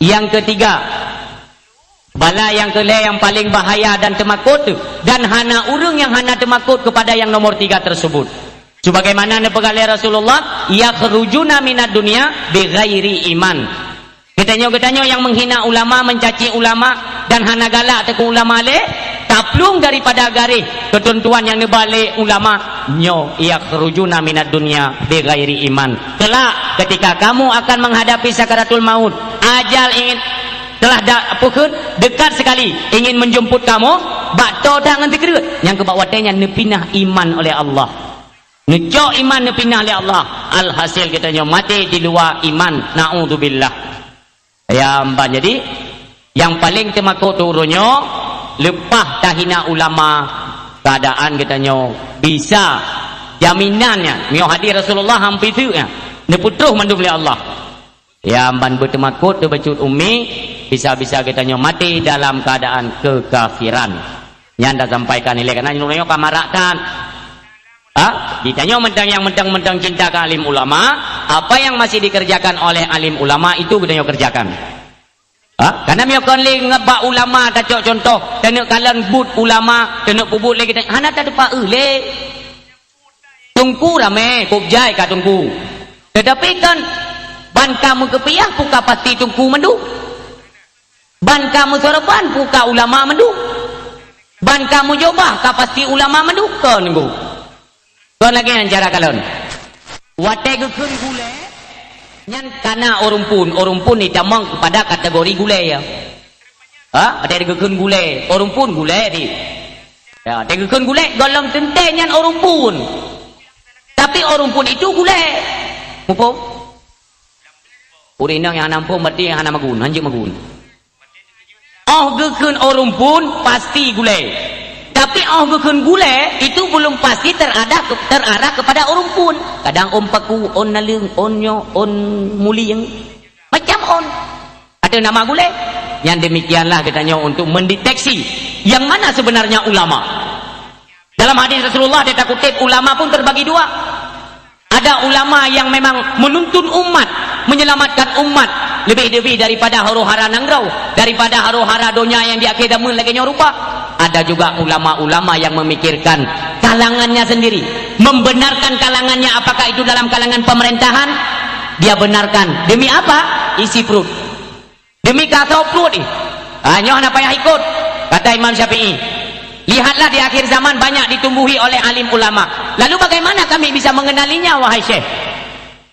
Yang ketiga, bala yang kelih yang paling bahaya dan temakut tu, dan hana urang yang hana temakut kepada yang nomor 3 tersebut. Sebagaimana nepegale Rasulullah, yakhrujuna minad dunya bighairi iman. Getanyo-getanyo yang menghina ulama, mencaci ulama dan hana galak teku ulama le, taplung daripada garis ketentuan yang nebalik ulama, nyo yakhrujuna minad dunya bighairi iman. Kelak ketika kamu akan menghadapi sakaratul maut, ajal ingin telah dekat sekali ingin menjemput kamu, bakto tangan terkerut yang kebawatnya nepinah iman oleh Allah, ngejok iman nepinah oleh Allah, alhasil kitanya mati di luar iman, na'udzubillah. Ya mbak, jadi yang paling temakut turunnya lepas tahina ulama, keadaan kitanya bisa jaminannya mio hadir Rasulullah hampir tu ya neputruh mandu oleh Allah. Ya ban bertemakut tu bacut umi, bisa-bisa kitanya mati dalam keadaan kekafiran. Yang dah sampaikan nilai karena nyuruhnya kamarakan. Ditanya mentang cinta ke alim ulama, apa yang masih dikerjakan oleh alim ulama itu kita kerjakan. Karena miokon le ngebak ulama tak contoh, tenek kalan but ulama, tenek pubut le kita hana tak depa le. Tungku rame, kubjai ka tungku. Tetapi kan ban kamu kepiah puka pasti tungku mendu. Ban kamu sorban puka ulama mendu. Ban kamu jobah ka pasti ulama mendu kan nggu. Kon lagi yang cara kalon. Wate gekeun gule nyan kana orang pun ni tamang kepada kategori gule ya. Ada gekeun gule, orang pun gule di. Ya, ada gekeun gule golong tente nyan orang pun. Tapi orang pun itu gule. Mupo? Urina yang nampung berarti yang hana magun, hanjik magun. Gekeun orang pun pasti gule. Tapi gekeun gule itu belum pasti terarah kepada orang pun. Kadang paku, nalung, nyo, muliang, macam ada nama gule. Yang demikianlah katanya untuk mendeteksi yang mana sebenarnya ulama. Dalam hadis Rasulullah kita kutip ulama pun terbagi dua. Ada ulama yang memang menuntun umat, menyelamatkan umat lebih-lebih daripada huru-hara nangrau, daripada huru-hara dunia yang diakidamun lagi rupa. Ada juga ulama-ulama yang memikirkan kalangannya sendiri, membenarkan kalangannya, apakah itu dalam kalangan pemerintahan dia benarkan demi apa? Isi perut, demi kasau perut ni. Nyoh nak payah ikut, kata Imam Syafi'i. Lihatlah di akhir zaman banyak ditumbuhi oleh alim ulama. Lalu bagaimana kami bisa mengenalinya wahai Syekh?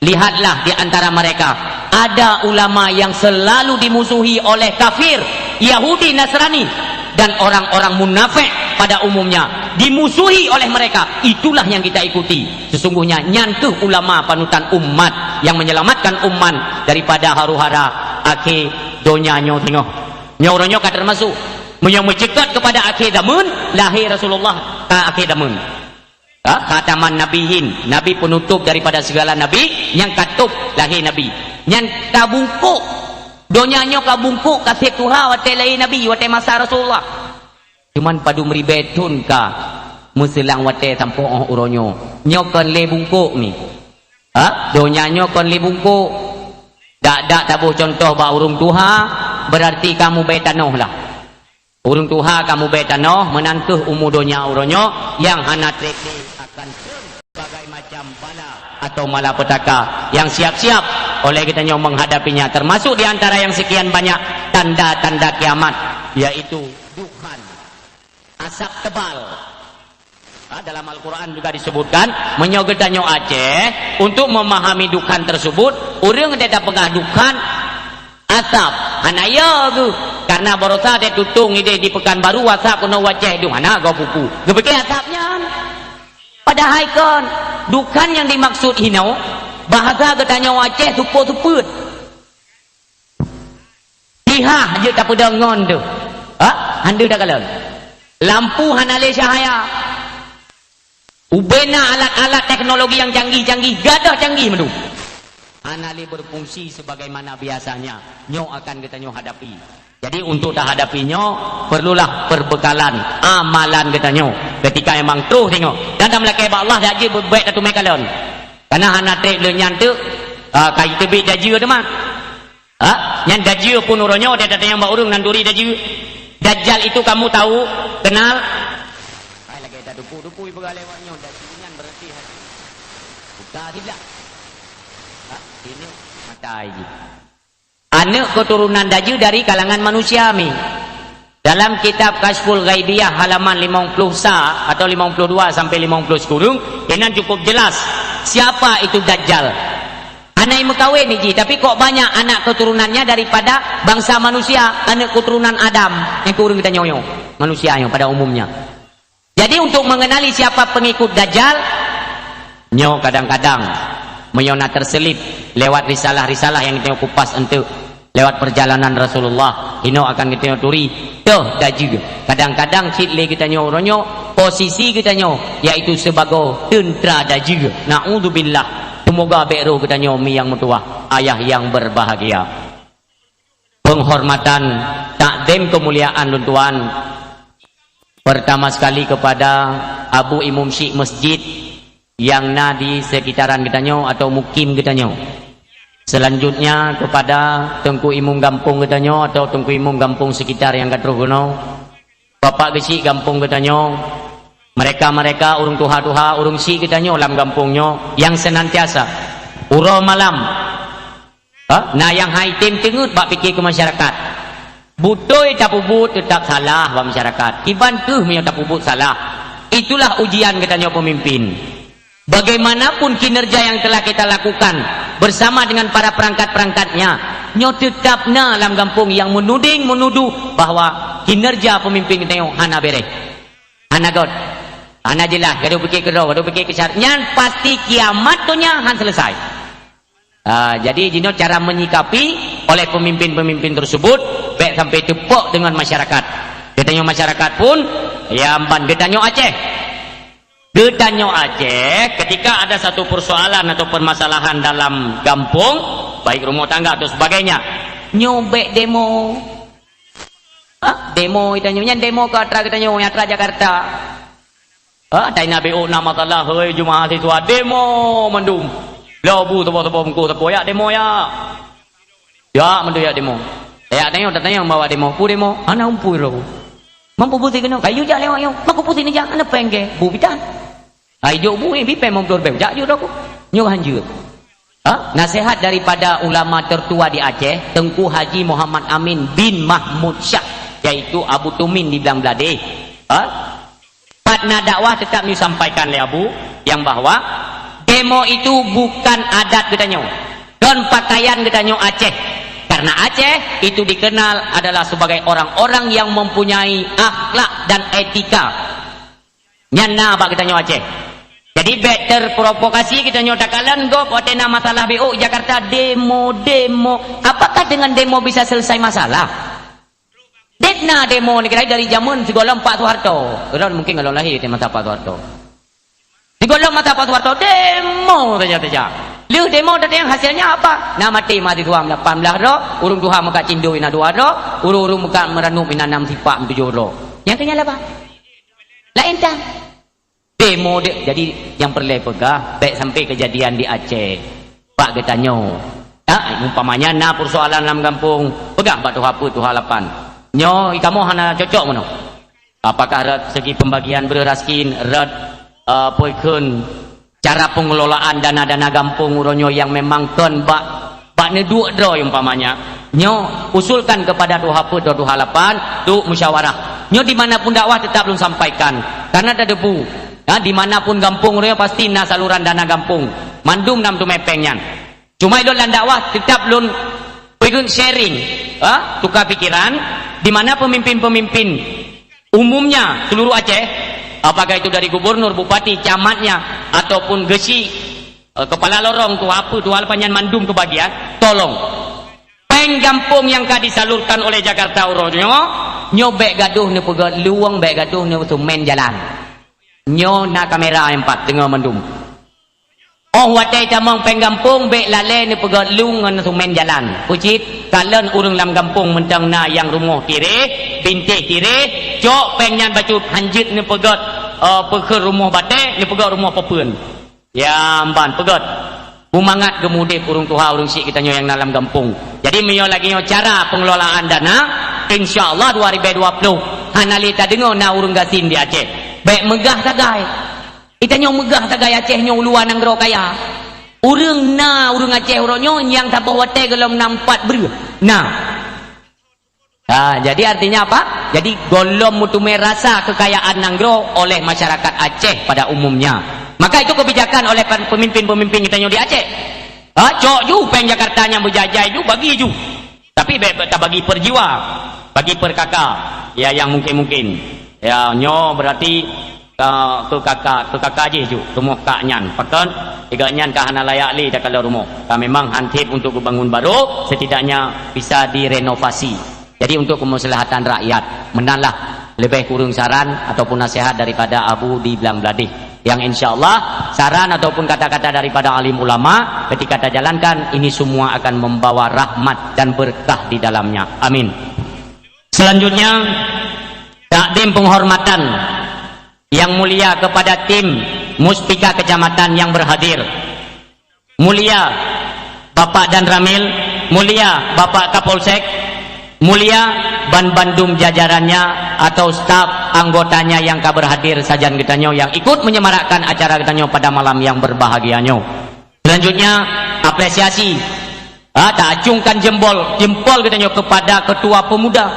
Lihatlah di antara mereka ada ulama yang selalu dimusuhi oleh kafir, Yahudi, Nasrani dan orang-orang munafik pada umumnya, dimusuhi oleh mereka. Itulah yang kita ikuti. Sesungguhnya nyantuh ulama panutan umat yang menyelamatkan umat daripada haru-hara akhir donyanya tengok. Nyoronyo ka termasuk yang mencekat kepada akhir zaman lahir Rasulullah ke akhir zaman. Khataman nabiyin, nabi penutup daripada segala nabi, yang katup lahir nabi. Yang kabungkuk donyanya kabungkuk kasih Tuhan wate lahir nabi wate masa Rasulullah. Cuman padu meribetun ka muselang wate tampo uronyo. Nyokon le bungkuk ni. Donyanya kon le bungkuk. Dak tabuh contoh ba urung Tuhan, berarti kamu betanoh lah. Urung Tuhan kamu betanoh menantuh umudonya uronyo yang hana treke akan sebagai macam bala atau malapetaka yang siap-siap oleh kitanya menghadapinya, termasuk diantara yang sekian banyak tanda-tanda kiamat, yaitu dukhan, asap tebal. Dalam Al-Quran juga disebutkan menyogetanyo Aceh untuk memahami dukhan tersebut. Orang tidak pengah dukhan asap hanaya tu karena barosa dia tutung ide di Pekanbaru asap kena wajah tu mana kau pupu gebeke asapnya. Padahal kan dukhan yang dimaksud hinau bahasa ketanya Aceh tupo-tuput ihah je tak pedangon tu. Anda dah kalah lampu hanale cahaya ubena alat-alat teknologi yang canggih-canggih gadah canggih mendu anali berfungsi sebagaimana biasanya nyo akan kita nyo hadapi. Jadi untuk dah hadapinya perlulah perbekalan amalan kita nyo ketika emang terus tengok dan dalam lakai Allah dah je berbaik datu mekalon karena hana trek le nyantuk kai tebik dah je tu mah yang dajjal pun uronyo dia datang yang urung nanduri dajjal. Dajjal itu kamu tahu, kenal? Ai lagi ada dupu-dupu ibu galewanya dajjal berarti hati. Buka tidak. Ini mata aja. Anak keturunan dajjal dari kalangan manusia mi. Dalam kitab Kashful Ghaibiyah halaman 50 atau 52 sampai 50 kurung, ini cukup jelas siapa itu Dajjal. Anak yang kawin nih, tapi kok banyak anak keturunannya daripada bangsa manusia, anak keturunan Adam yang kurung kita nyoyo manusia yang pada umumnya. Jadi untuk mengenali siapa pengikut Dajjal, nyo kadang-kadang menyona terselip lewat risalah-risalah yang kita kupas untuk lewat perjalanan Rasulullah ino akan kita turi tuh dajjal. Kadang-kadang citle kita nyoronyo posisi kita nyo yaitu sebagai tentera dajjal. Naudzubillah. Semoga beru kita nyomi yang mutua ayah yang berbahagia. Penghormatan takdim kemuliaan tuan pertama sekali kepada Abu Imam Syekh Masjid yang na di sekitaran kita nyo atau mukim kita nyo. Selanjutnya kepada Tengku Imam Gampung katanya atau Tengku Imam Gampung sekitar yang katruh kuno. Bapak gesi Gampung katanya. Mereka urung tuha-tuha, urung si katanya ulam gampungnya yang senantiasa uro malam. Nah yang haitim tengut bak fikir ke masyarakat. Butoi tapubut tetap salah bak masyarakat. Iban tuh punya tapubut salah. Itulah ujian katanya pemimpin. Bagaimanapun kinerja yang telah kita lakukan bersama dengan para perangkat-perangkatnya, nyo tetapna dalam kampung yang menuduh bahwa kinerja pemimpin kita yang hana bereh, hana god, hana jelas, gaduh fikir kedua, gaduh fikir kesar, nyan pasti kiamat tu nya han selesai. Jadi jino cara menyikapi oleh pemimpin-pemimpin tersebut, baik sampai tepuk dengan masyarakat. Katanya masyarakat pun, ya amban katanya Aceh. Gedanyo Aceh ketika ada satu persoalan atau permasalahan dalam kampung baik rumah tangga atau sebagainya nyobek demo demo itanya demo ke atra kita nyo atra Jakarta taina BO nama talah heuy Jumaat itu demo mendum lobu tebo-tebo mengku tebo ya demo ya mendu ya demo ya tanya bawa demo pu demo ana umpu ro mampu putih kena kayu jak lewat yo mampu putih ni jak ana pengge bu bitan ayo bu ni pipe motor beu jak juro ko nyo hanjur nasihat daripada ulama tertua di Aceh Tengku Haji Muhammad Amin bin Mahmud Syah yaitu Abu Tumin di Belang Belade patna dakwah tetap disampaikan oleh Abu yang bahwa demo itu bukan adat katanya dan pakaian katanya Aceh karena Aceh itu dikenal adalah sebagai orang-orang yang mempunyai akhlak dan etika nyana bak katanya Aceh. Jadi better provokasi kita nyotakalan go potena masalah BO Jakarta demo. Apakah dengan demo bisa selesai masalah? Detna demo ni kira dari zaman segolong Pak Soeharto. Orang mungkin kalau lahir di mata Pak Soeharto. Segolong mata Pak Soeharto demo saja. Lu demo datang hasilnya apa? Nama mati mati 18 ro, urung Tuhan muka cindu ina 2 ro, urung muka merenung ina 6 sipak 7 ro. Yang kenyala apa? Lain tak? Demo de, jadi yang perlu pegah baik sampai kejadian di Aceh Pak getanyo umpamanya na persoalan dalam kampung pegah bak tu halapan nyo kamu hana cocok mana apakah rat segi pembagian beraskin rat poikun cara pengelolaan dana-dana kampung uronyo yang memang kon bak neduk do umpamanya nyo usulkan kepada tu halapan tu musyawarah nyo dimanapun dakwah tetap belum sampaikan karena ada debu dimanapun kampung raya pasti na saluran dana kampung mandum nam tu mepengnya cuma itu dakwah tetap lun pengen sharing tukar pikiran dimana pemimpin-pemimpin umumnya seluruh Aceh apakah itu dari gubernur, bupati, camatnya ataupun gesi kepala lorong tu apa tu halapannya mandum kebagian tolong peng kampung yang ka disalurkan oleh Jakarta uronyo nyobek gaduh ni pegat luang bek gaduh ni tu main jalan nyo na kamera 4 tengah mendum watai tamang penggampung bek lale ni pegat lung ngan sumen jalan pucit kalen urang lam gampung mentang na yang rumah kiri bintih kiri cok pengnyan bacut hanjit ni pegat peker rumah bate ni pegat rumah pepeun ya amban pegat bumangat gemudip urang tuha urang sik kita nyo yang dalam gampung Jadi mio lagi cara pengelolaan dana insyaallah 2020 hanali ta dengar na urang gasin di Aceh. Baik megah tagai. Itanya megah tagai Aceh nya uluan nang gero kaya. Urang Aceh uronyo yang tak bawa teh gelom nampat ber. Nah. Jadi artinya apa? Jadi golom mutume rasa kekayaan nang gero oleh masyarakat Aceh pada umumnya. Maka itu kebijakan oleh pemimpin-pemimpin kita di Aceh. Cok ju peng Jakarta yang berjajai ju bagi ju. Tapi tak bagi per jiwa, bagi per kakak. Ya yang mungkin. Ya nyo berarti ke kakak je ju. Rumah kak nyan. Pakan tiga nyan kah hana layak li dah kalau rumah. Memang hantip untuk bangun baru, setidaknya bisa direnovasi. Jadi untuk kemaslahatan rakyat, menanlah lebih kurang saran ataupun nasihat daripada Abu di Belang Beladih. Yang insyaallah saran ataupun kata-kata daripada alim ulama ketika kita jalankan ini semua akan membawa rahmat dan berkah di dalamnya. Amin. Selanjutnya takdim penghormatan yang mulia kepada tim Muspika Kecamatan yang berhadir. Mulia Bapak Dan Ramil, mulia Bapak Kapolsek, mulia Ban Bandung jajarannya atau staf anggotanya yang berhadir sajan kitanya yang ikut menyemarakkan acara kitanya pada malam yang berbahagianya. Selanjutnya apresiasi tak acungkan jempol kitanya kepada ketua pemuda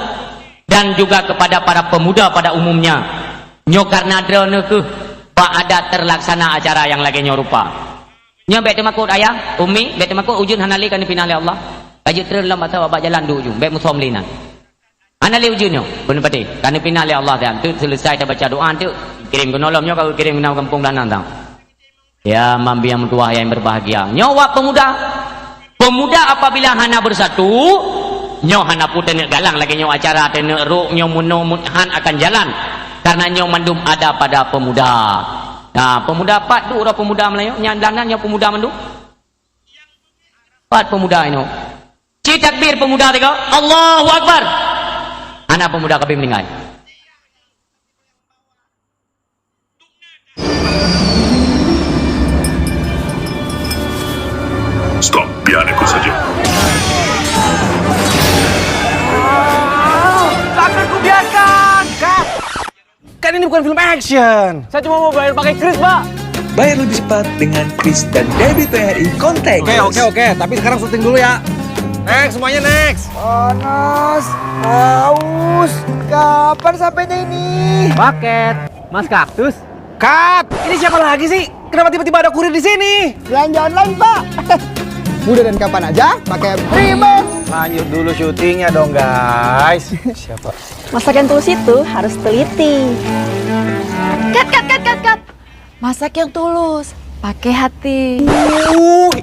dan juga kepada para pemuda pada umumnya. Nyo karena drone ke ada terlaksana acara yang lagi nyorupa. Nyo bet makut ayah, umi bet makut ujun hanali kan dipinali Allah. Kaji terlam atau abak jalan du ujung bet musomlinan. Anali ujunnya benar pati kan dipinali Allah dan tu selesai kita baca doa tu kirim ke nolomnya kau kirim ke kampung dan nantang. Ya mambi yang tua yang berbahagia. Nyawa pemuda apabila hana bersatu, nyo hana pun tenek galang lagi nyo acara tenek ruk nyo han akan jalan karena nyo mandum ada pada pemuda. Nah pemuda pat tu orang pemuda Melayu nyandanan nyo pemuda mandum. Pat pemuda ini. Cik takbir pemuda tiga. Allahu Akbar. Anak pemuda kami meninggal. Stop, biar aku saja. Takkan ku biarkan, Kak. Kan ini bukan film action. Saya cuma mau bayar pakai kris, Pak. Bayar lebih cepat dengan kris dan debit BRI contactless. Oke. Tapi sekarang syuting dulu ya. Next, semuanya next. Panas, haus, kapan sampainya ini? Paket, Mas Kaktus. Cut. Ini siapa lagi sih? Kenapa tiba-tiba ada kurir di sini? Jalan-jalan lagi, Pak. Mudah dan kapan aja, pakai Primo. Lanjut dulu syutingnya dong, guys. Siapa? Masak yang tulus itu harus teliti. Cut. Masak yang tulus, pakai hati.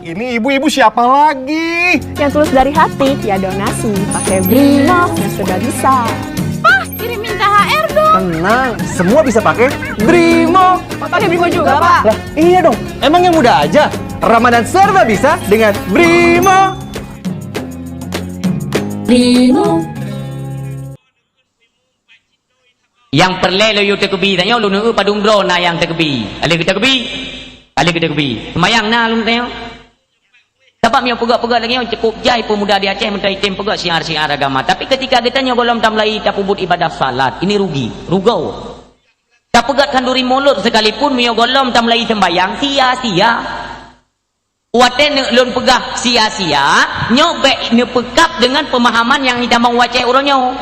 Ini ibu-ibu siapa lagi? Yang tulus dari hati, ya donasi. Pakai Brimo yang sudah bisa. Pak, kirim minta HR dong. Tenang, semua bisa pakai Brimo. Pakai Brimo juga, Pak. Lah, iya dong. Emang yang muda aja. Ramadan serba bisa dengan Brimo. Yang perle lo yu tekebi tanya lu nu padung bro na yang tekebi. Ale kita kebi. Semayang na lu tanya. Dapat mio pegak-pegak lagi cukup jai pemuda di Aceh mentai tim pegak siar-siar agama. Tapi ketika kita nyo golom tamlai tapubut ibadah salat, ini rugau. Tak pegat kanduri mulut sekalipun mio golom tamlai sembayang sia-sia. Waten lun pegah sia-sia, nyo be ne pekap dengan pemahaman yang kita mau wacai uronyo.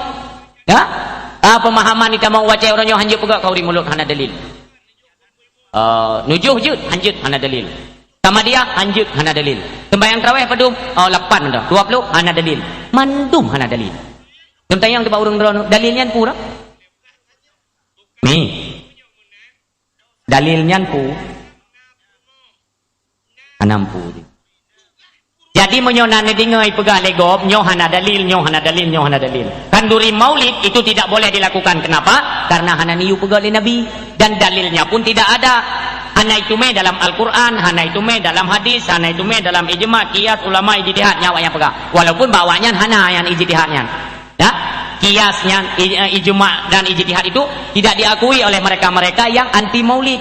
Ya? Pemahaman kita mau wacai uronyo hanjut pegak kau di mulut hana dalil. Nujuh jud hanjut hana dalil. Sama dia hanjut hana dalil. Sembayang tarawih padum 8 dah. 20 hana dalil. Mandum hana dalil. Tentang yang tiba urang dalilnya pura. Ni. Dalilnya pu anampu. Jadi menyonane dingai pegang legop nyo hana dalil. Kanduri maulid itu tidak boleh dilakukan. Kenapa? Karena hana niu pegang oleh Nabi dan dalilnya pun tidak ada. Hana itu me dalam Al-Qur'an, hana itu me dalam hadis, hana itu me dalam ijma, qiyas ulama ijtihad nyawa yang pegang. Walaupun bawanya hana yang ijtihadnya. Ya? Qiyasnya ijma dan ijtihad itu tidak diakui oleh mereka-mereka yang anti maulid.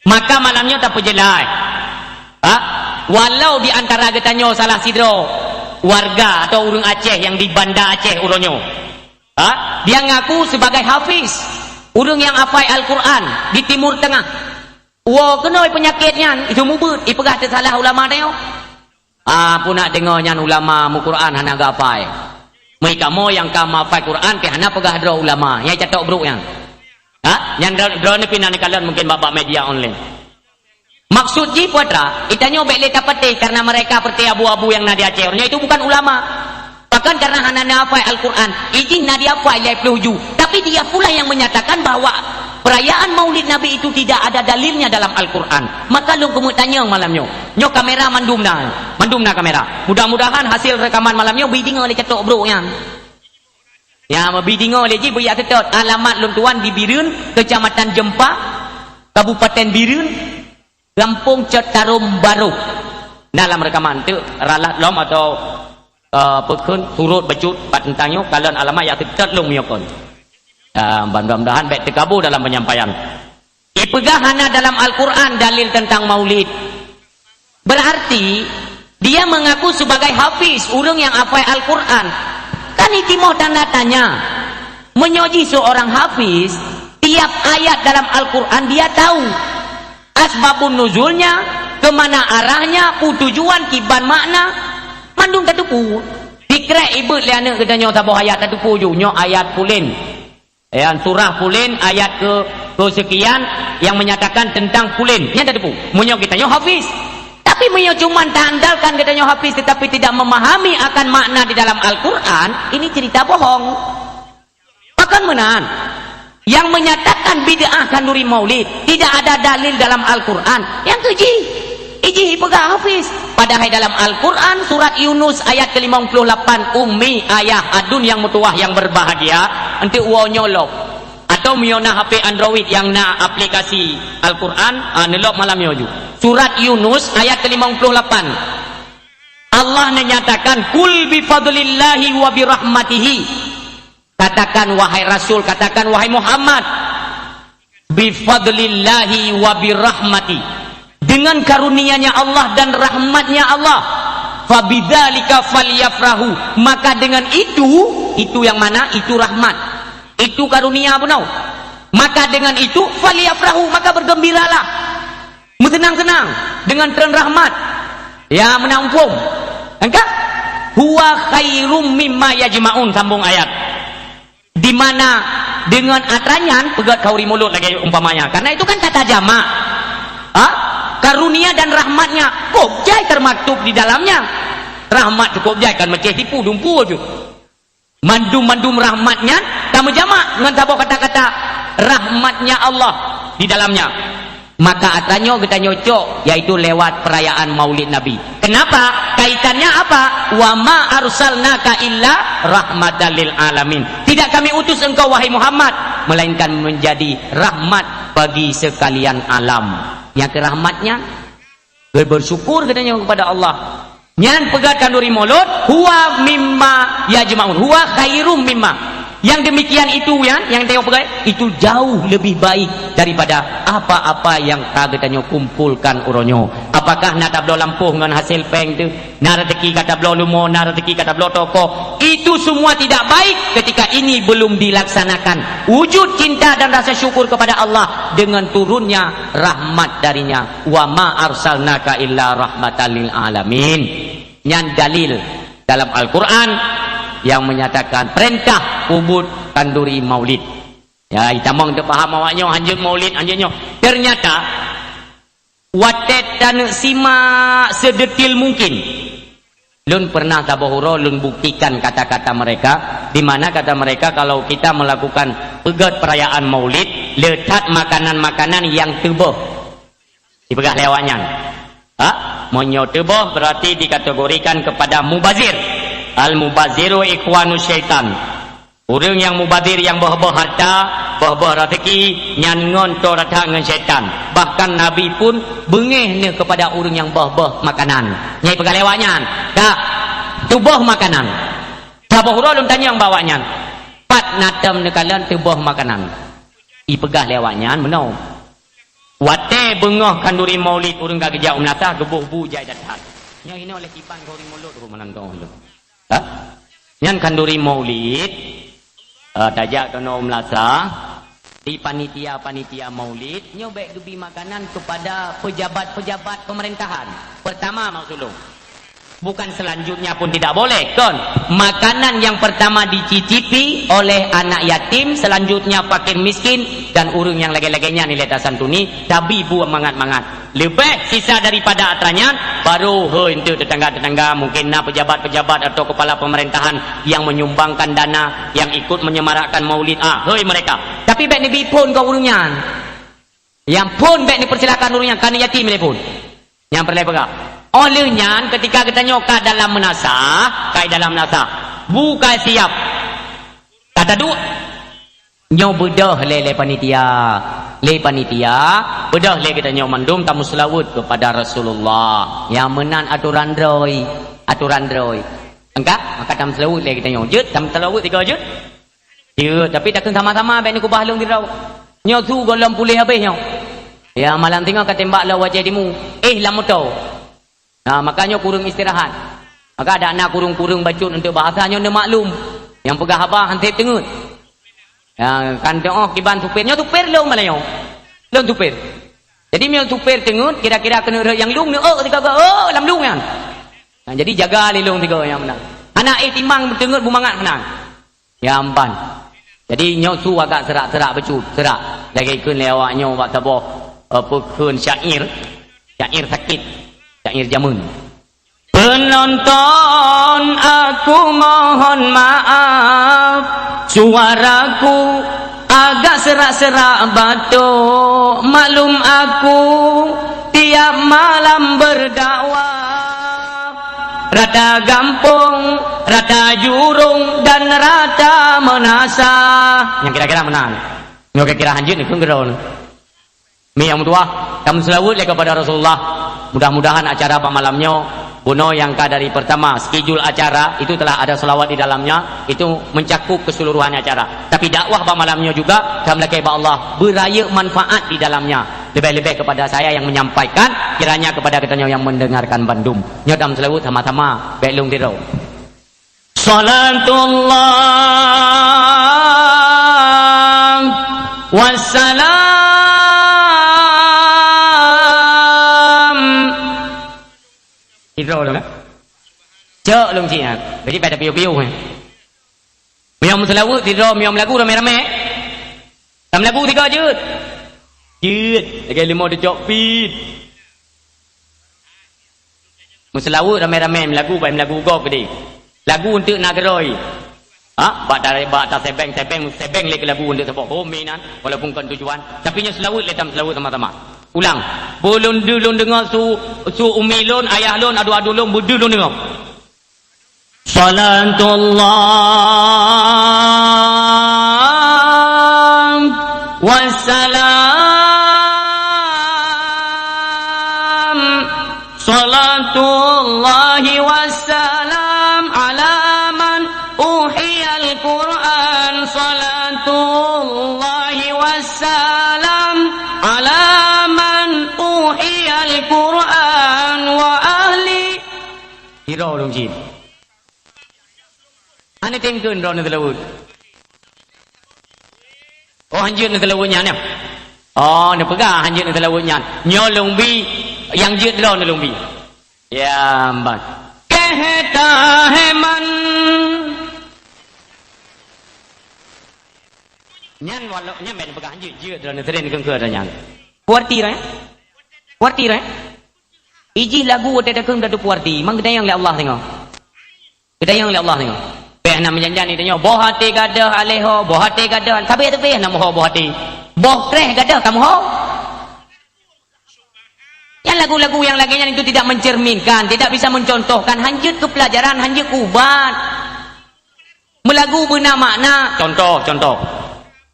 Maka malamnya tak pujelai. Walau di antara getanyo salah sidro, warga atau orang Aceh yang di Banda Aceh uronyo. Dia ngaku sebagai hafiz, orang yang hafal Al-Quran di Timur Tengah. Wah, kena penyakitnya itu mubut, ipegah tersalah ulama dia. Pun nak dengarnya ulama mu Quran hana gapai. Mereka mau yang kamu hafal Quran ke hana pegah dra ulama, yang catok bruk yang. Yang dra ni pinan kalian mungkin bapak media online. Maksud ji putra, itanya bek tapati karena mereka seperti abu-abu yang nadi Aceh. Itu bukan ulama. Bahkan karena hana hafal Al-Quran, izin nadi hafal ilai peluju. Tapi dia pula yang menyatakan bahwa perayaan Maulid Nabi itu tidak ada dalilnya dalam Al-Quran. Maka lu kamu tanya malamnya, nyo kamera mandumna kamera. Mudah-mudahan hasil rekaman malamnya biding oleh cetok bro yang. Ya, biding oleh ji buya ketot alamat lun tuan di Birun, Kecamatan Jempa, Kabupaten Birun, Lampung Cetarum Baru. Dalam rekaman tu ralat lom atau pekun turut becut pat tentangnya kalian alamat yang ketot lung miokon. Mudah-mudahan baik terkabul dalam penyampaian. Ipegah hana dalam Al-Quran dalil tentang maulid. Berarti dia mengaku sebagai hafiz, orang yang hafal Al-Quran. Kan itu mau tanda tanya. Menyoji seorang hafiz, tiap ayat dalam Al-Quran dia tahu asbabun nuzulnya, kemana arahnya, tujuan, kiban makna. Mandung tatupu. Dikrek ibu liana katanya tabuh ayat tatupu ju, ayat pulin. Surah pulin ayat ke sekian yang menyatakan tentang pulin. Yang tatupu. Munyo kita hafiz. Tapi munyo cuma tandalkan katanya hafiz tetapi tidak memahami akan makna di dalam Al-Quran, ini cerita bohong. Bahkan menahan yang menyatakan bid'ah kanduri maulid tidak ada dalil dalam Al-Quran. Yang keji pegah hafiz. Padahal dalam Al-Quran surat Yunus ayat ke-58, ummi ayah adun yang mutuah yang berbahagia nanti uonyo lop atau miona HP Android yang na aplikasi Al-Quran nelok malam yoju. Surat Yunus ayat ke-58 Allah menyatakan kul bifadlillahi wa birahmatihi, katakan wahai Rasul, katakan wahai Muhammad, bifadlillahi wa birahmati, dengan karunia-Nya Allah dan rahmatnya Allah, fabidzalika falyafrahu, maka dengan itu yang mana? Itu rahmat, itu karunia benar. Maka dengan itu falyafrahu, maka bergembiralah, senang-senang dengan tren rahmat. Ya, menampung. Engkau huwa khairum mimma yajma'un, sambung ayat. Di mana dengan atranyan pegat kauri mulut lagi umpamanya. Karena itu kan kata jamak. Karunia dan rahmatnya kok jai termaktub di dalamnya. Rahmat cukup jai kan macam tipu dumpu tu. Mandum rahmatnya kamu jamak dengan tabuh kata-kata rahmatnya Allah di dalamnya. Maka atranyo kita nyocok yaitu lewat perayaan Maulid Nabi. Kenapa? Kaitannya apa? Wa ma arsalnaka illa rahmatan lil alamin. Tidak kami utus engkau wahai Muhammad melainkan menjadi rahmat bagi sekalian alam. Yang kerahmatnya bersyukur katanya kepada Allah. Nyan pegat kanduri mulut huwa mimma yajma'un, huwa khairum mimma. Yang demikian itu yang dia pegat itu jauh lebih baik daripada apa-apa yang katanya kumpulkan uronyo. Apakah nak tablo lampuh dengan hasil peng tu, nak rezeki kata blo lumo, nak rezeki kata blo toko, itu semua tidak baik ketika ini belum dilaksanakan wujud cinta dan rasa syukur kepada Allah dengan turunnya rahmat darinya. Wa ma arsalnaka illa rahmatan lil alamin. Yang dalil dalam Al-Quran yang menyatakan perintah ubud kanduri maulid. Ya, itamang tu faham awaknya anjeun maulid anjeunnya. Ternyata watet dan simak sedetil mungkin. Lun pernah tabohuro lun buktikan kata-kata mereka, di mana kata mereka kalau kita melakukan pegat perayaan maulid, letak makanan-makanan yang tebah dipegah lewatnya. Monyo tebah berarti dikategorikan kepada mubazir. Al-mubaziru ikhwanu syaitan. Orang yang mubazir yang bah-bah harta, bah-bah rezeki, nyan ngontor rata dengan syaitan. Bahkan Nabi pun bengih ni kepada orang yang bah-bah makanan. Nyai pegalewanya. Dah, tebah makanan. Sabahura lum tanya yang bawanya. Pat natam ni kalian tebah makanan. Ipegah lewatnya menau. Wate bengah kanduri maulid orang gak kerja umnata gebuh bu jai datat. Yang ini oleh kipan kori mulut rumah nantong. Ha? Nyan kanduri maulid, dajak dono melasa, di panitia maulid, nyobek dubi makanan kepada pejabat-pejabat pemerintahan. Pertama maksudnya. Bukan selanjutnya pun tidak boleh, kan? Makanan yang pertama dicicipi oleh anak yatim, selanjutnya fakir miskin dan urang yang lagi-laginya nilai santuni, tapi buat mangat-mangat. Lebih sisa daripada atranyan, baru untuk tetangga-tetangga, mungkin pejabat-pejabat atau kepala pemerintahan yang menyumbangkan dana, yang ikut menyemarakkan maulid. Mereka. Tapi baik ni pun kau urungnya. Yang pun baik ni persilakan urungnya, kan yatim ni pun. Yang perlu pegang. Olehnya ketika kita nyoka dalam menasah, buka siap. Kata dua. Nyo bedah le panitia, bedah le kita nyo mandum tamu selawat kepada Rasulullah. Yang menan aturan droi. Enggak, maka tamu selawat le kita nyo. Jut, tamu selawat 3 jut. Jut, tapi takkan sama-sama baik ni ku bahlung dirau. Nyo tu golong pulih habis nyo. Ya malam tengok ketembak lah wajah dimu. Lah motor. Nah, makanya kurung istirahat. Maka ada anak kurung-kurung bacut untuk bahasanya dia maklum. Yang pegah habah hantip tengut. Yang kan kiban tupirnya tupir long malayong. Long tupir. Jadi mio tupir tengut kira-kira kena yang lung ni tiga lam lung kan. Nah, jadi jaga lilung tiga yang menang. Anak timang tengut bumangat menang. Ya ampan. Jadi nyosu agak serak-serak bacut, serak. Lagi kun lewaknya buat tabah apa kun syair sakit. Syair jamun. Penonton, aku mohon maaf, suaraku agak serak-serak batuk. Maklum aku tiap malam berdakwah, rada gampung, rada jurung dan rada menasah. Yang kira-kira menang. Yang kira-kira hanjut ni kenggerau. Mi yang tua, kamu selawat kepada Rasulullah. Mudah-mudahan acara Pak malamnya Bono yang dari pertama schedule acara itu telah ada selawat di dalamnya, itu mencakup keseluruhan acara. Tapi dakwah Pak malamnya juga dalam laki Allah beraya manfaat di dalamnya. Lebih-lebih kepada saya yang menyampaikan, kiranya kepada kita yang mendengarkan bandum. Nyodam selawat sama-sama belum dirau. Salatullah wassalam hidro luôn á chợ luôn chị à vậy bài tập piu này miom selawat hidro miom lagu rame-rame tam lagu 3 jut lagi 5 dicok pit selawat rame-rame lagu baik lagu go gede lagu untuk nageroi bata sebeng lek lagu untuk sebab hominan walaupun kan tujuan tapi nya selawat letam selawat sama-sama. Ulang. Bolon dulun dengar su umilun ayah lun adu-adu lun budulun dengar. Salatullah wassalam. Salatullahi wassalam ala man uhiyal Quran. Salatullahi wassalam ala Al-Quran wa ahli hiro dong cik ane tengkun ro nak telawut hanjut nak telawutnya ni nak pegang hanjut nak telawutnya nyolong bi yang jut ro nak lombi ya mbak kehta heman nyan walau nyan ben pegang hanjut jut ro nak teren kengker ro nyan puarti ro Puarti lah. Iji lagu ada keng dadu puarti. Mang gedayang le Allah tengok. Gedayang le Allah tengok. Beh nak menjanjani tanya, boh hati gadah aleho, boh hati gadah. Tapi tu beh nak moho boh hati. Boh kreh gadah kamu ho. Yang lagu-lagu yang laginya itu tidak mencerminkan, tidak bisa mencontohkan hanjut ke pelajaran, hanjut kubat. Melagu benar makna. Contoh.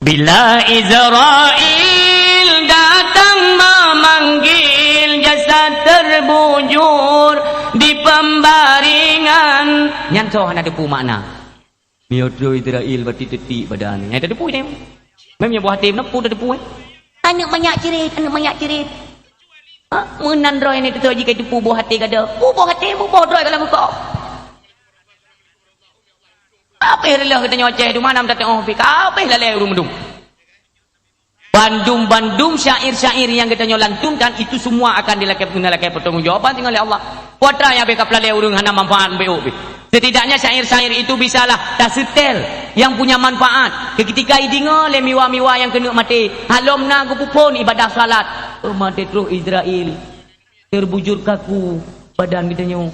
Bila Israel datang memanggil jasad terbujur di pembaringan. Nyanto hana depu makna. Miodro Israel berarti tetik badan. Yang ada depu ni. Memang buah hati nak pu depu. Anak banyak cerit. Menan roy ni tu aji depu buah hati kada. Buah hati buah roy kalau kau. Apa lah kita nyoceh di mana minta tengok fi. Apa lah urung-urung. Bandum-bandum syair-syair yang kita nyolantunkan itu semua akan dilakukan pertanggungjawaban tinggal oleh Allah. Kuatra yang beka pelale urung hana manfaat BO. Setidaknya syair-syair itu bisalah tak setel yang punya manfaat. Ketika idinga le miwa-miwa yang kena mati. Halomna gupupun ibadah salat. Mati terus Israel. Terbujur kaku badan kita nyo.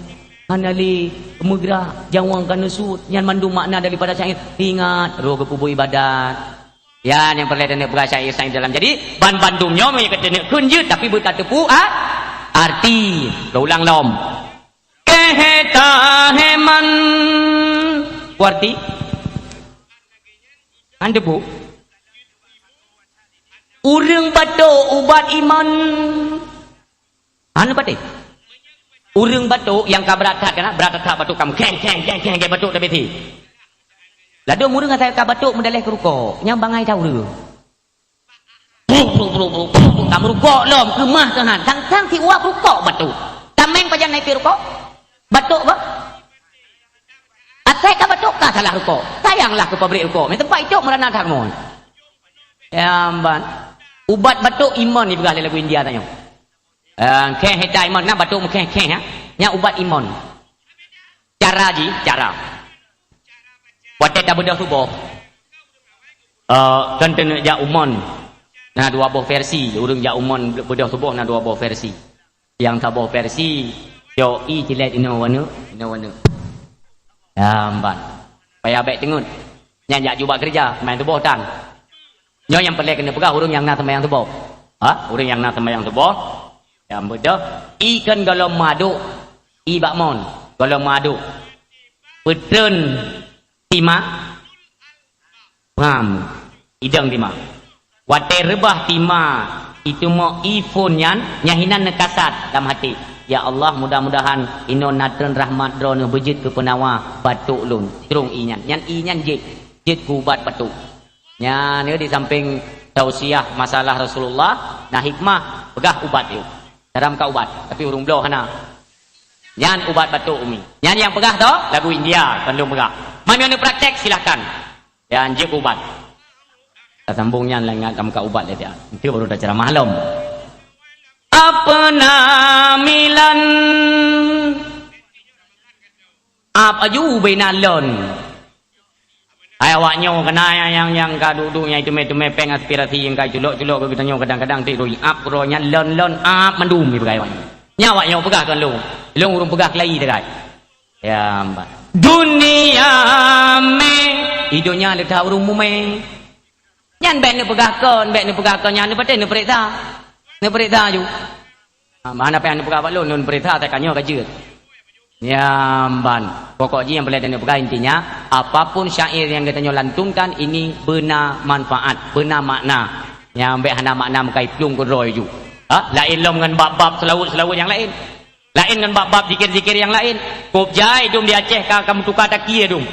Hanali megerah jawang kana sud. Yang mandum makna daripada syair. Ingat roh kepubu ibadat. Ya, yang perlu ada syair-syair dalam. Jadi ban bandumnya mereka kena kunjut tapi berkata pu arti. Ulang lom. Kehta heman. Arti. Anda bu. Urang batuk ubat iman. Anu batik. Urang batuk yang ka beratat kana beratat batuk kamu keng batuk dah beti. Lalu murung kata ka batuk mendalih ke rukuk. Yang bangai tahu dulu. Kamu rukuk lom kemah kehan. Tang ti uap rukuk batuk. Tameng pajan naik rukuk. Batuk apa? Atai ka batuk ka salah rukuk. Sayanglah ke pabrik rukuk. Mai tempat itu merana tak mon. Ya amban. Ubat batuk iman ni begah lagu India tanya. Keng heta iman na batuk keng ya. Nya ubat iman. Cara ji, cara. Watet tak bedah subuh. Kan kena ja umon. Nah dua buah versi. Urang ja umon bedah subuh nah dua buah versi. Yang tak buah versi yo i cilet ino warna. Amban. Payah baik tengut. Yang jak jubah kerja main tubuh tang. Nyo yang pelek kena pegah urang yang nak sembahyang subuh. Urang yang nak sembahyang subuh. Yang bedah ikan galau madu. I bakmon. Galau madu. Petren Tima Paham Idang Tima Wate rebah Tima Itu mau ifun nyahinan nekasat dalam hati. Ya Allah mudah-mudahan ino natren rahmat drone bejit ke penawa batuk lun terung inyan jit kubat batuk nya ni di samping tausiah masalah Rasulullah nah hikmah pegah ubat tu dalam ka ubat tapi urung bloh hana nyan ubat batuk umi nyan yang pegah tu lagu India kan belum pegah mami anu praktek silahkan ya anjik ubat kita sambungnya lengan kamu ka ubat dia itu baru dah ceramah malam apa namilan apa ju benalon awaknya kena yang kaduduknya itu mepeng aspirasi yang kai culok-culok kita nyo kadang-kadang tiru up ronya lon up mendum ni pegai awaknya nyawaknya pegah kan lu urung pegah kelai dekat ya mbak dunia me hidupnya le tahu urung mume nyan bek ni pegah kon nyan ni paten ni perita ju mana pe anu pegah balon nun perita tak kanyo kajut ya ban pokoknya yang boleh dan pegah intinya apapun syair yang kita lantunkan ini benar manfaat benar makna yang ambek hana makna mukai plung koroi ju lain lom dengan bab-bab selawut yang lain dengan bab-bab zikir-zikir yang lain kop jai dum di Aceh kamu tukar takia dum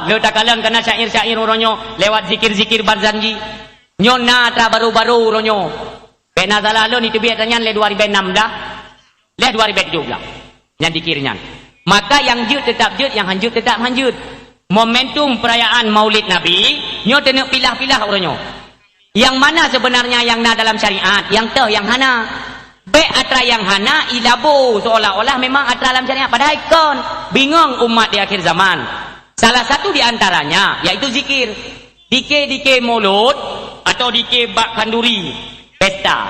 le takalan kana syair-syair oronyo lewat zikir-zikir barzanji nyona tra baru-baru oronyo pena dalalon itu biasanya le 2006 dah le 2017 yang dikirnya maka yang jut tetap jut yang hanjut tetap hanjut momentum perayaan maulid nabi nyo tena pilah-pilah oronyo yang mana sebenarnya yang na dalam syariat yang teh yang hana be atra yang hana ilabo seolah-olah memang atra dalam syariat padahal kon bingung umat di akhir zaman salah satu di antaranya yaitu zikir dike mulut atau dike bak kanduri pesta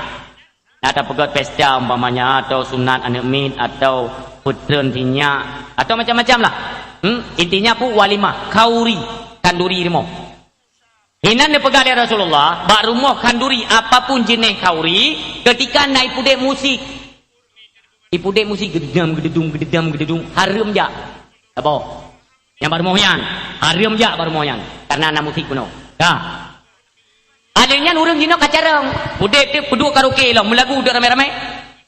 ada pegat pesta umpamanya atau sunat anak min atau putren tinya atau macam-macam lah intinya pu walimah kauri kanduri rimo hinan dipegang oleh Rasulullah bak rumah kanduri apapun jenis kauri ketika naik pudek musik ipudek musik gededum harum ja apa yang baru moyan harum ja baru moyan karena anak musik kuno dah adanya urang dino kacarang budek tu peduk karaoke lah melagu udah rame-rame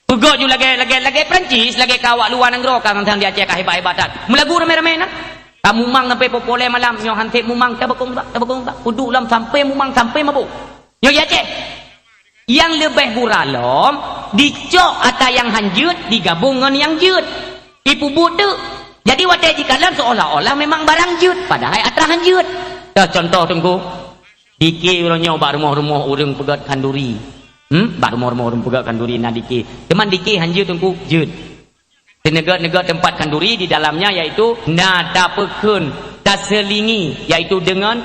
pegak ju lagi Perancis lagi kawak luar negara kan tang dia Aceh hebat-hebatan melagu rame-rame nah kamu mang sampai populer malam nyo hantik mumang tabakung puduk lam sampai mumang sampai mabuk nyo Aceh yang lebih buralom dicok atau yang hanjut digabung dengan yang jut ipubut tu Jadi wadah jikalan seolah-olah memang barang jut, padahal atrahan jut. Dah contoh tunggu. Dikir orangnya bak rumah-rumah orang pegat kanduri. Bak rumah-rumah orang pegat kanduri nak dikir. Teman dikir hanjut tunggu jut. Di negara-negara tempat kanduri di dalamnya iaitu nada pekun taselingi, iaitu dengan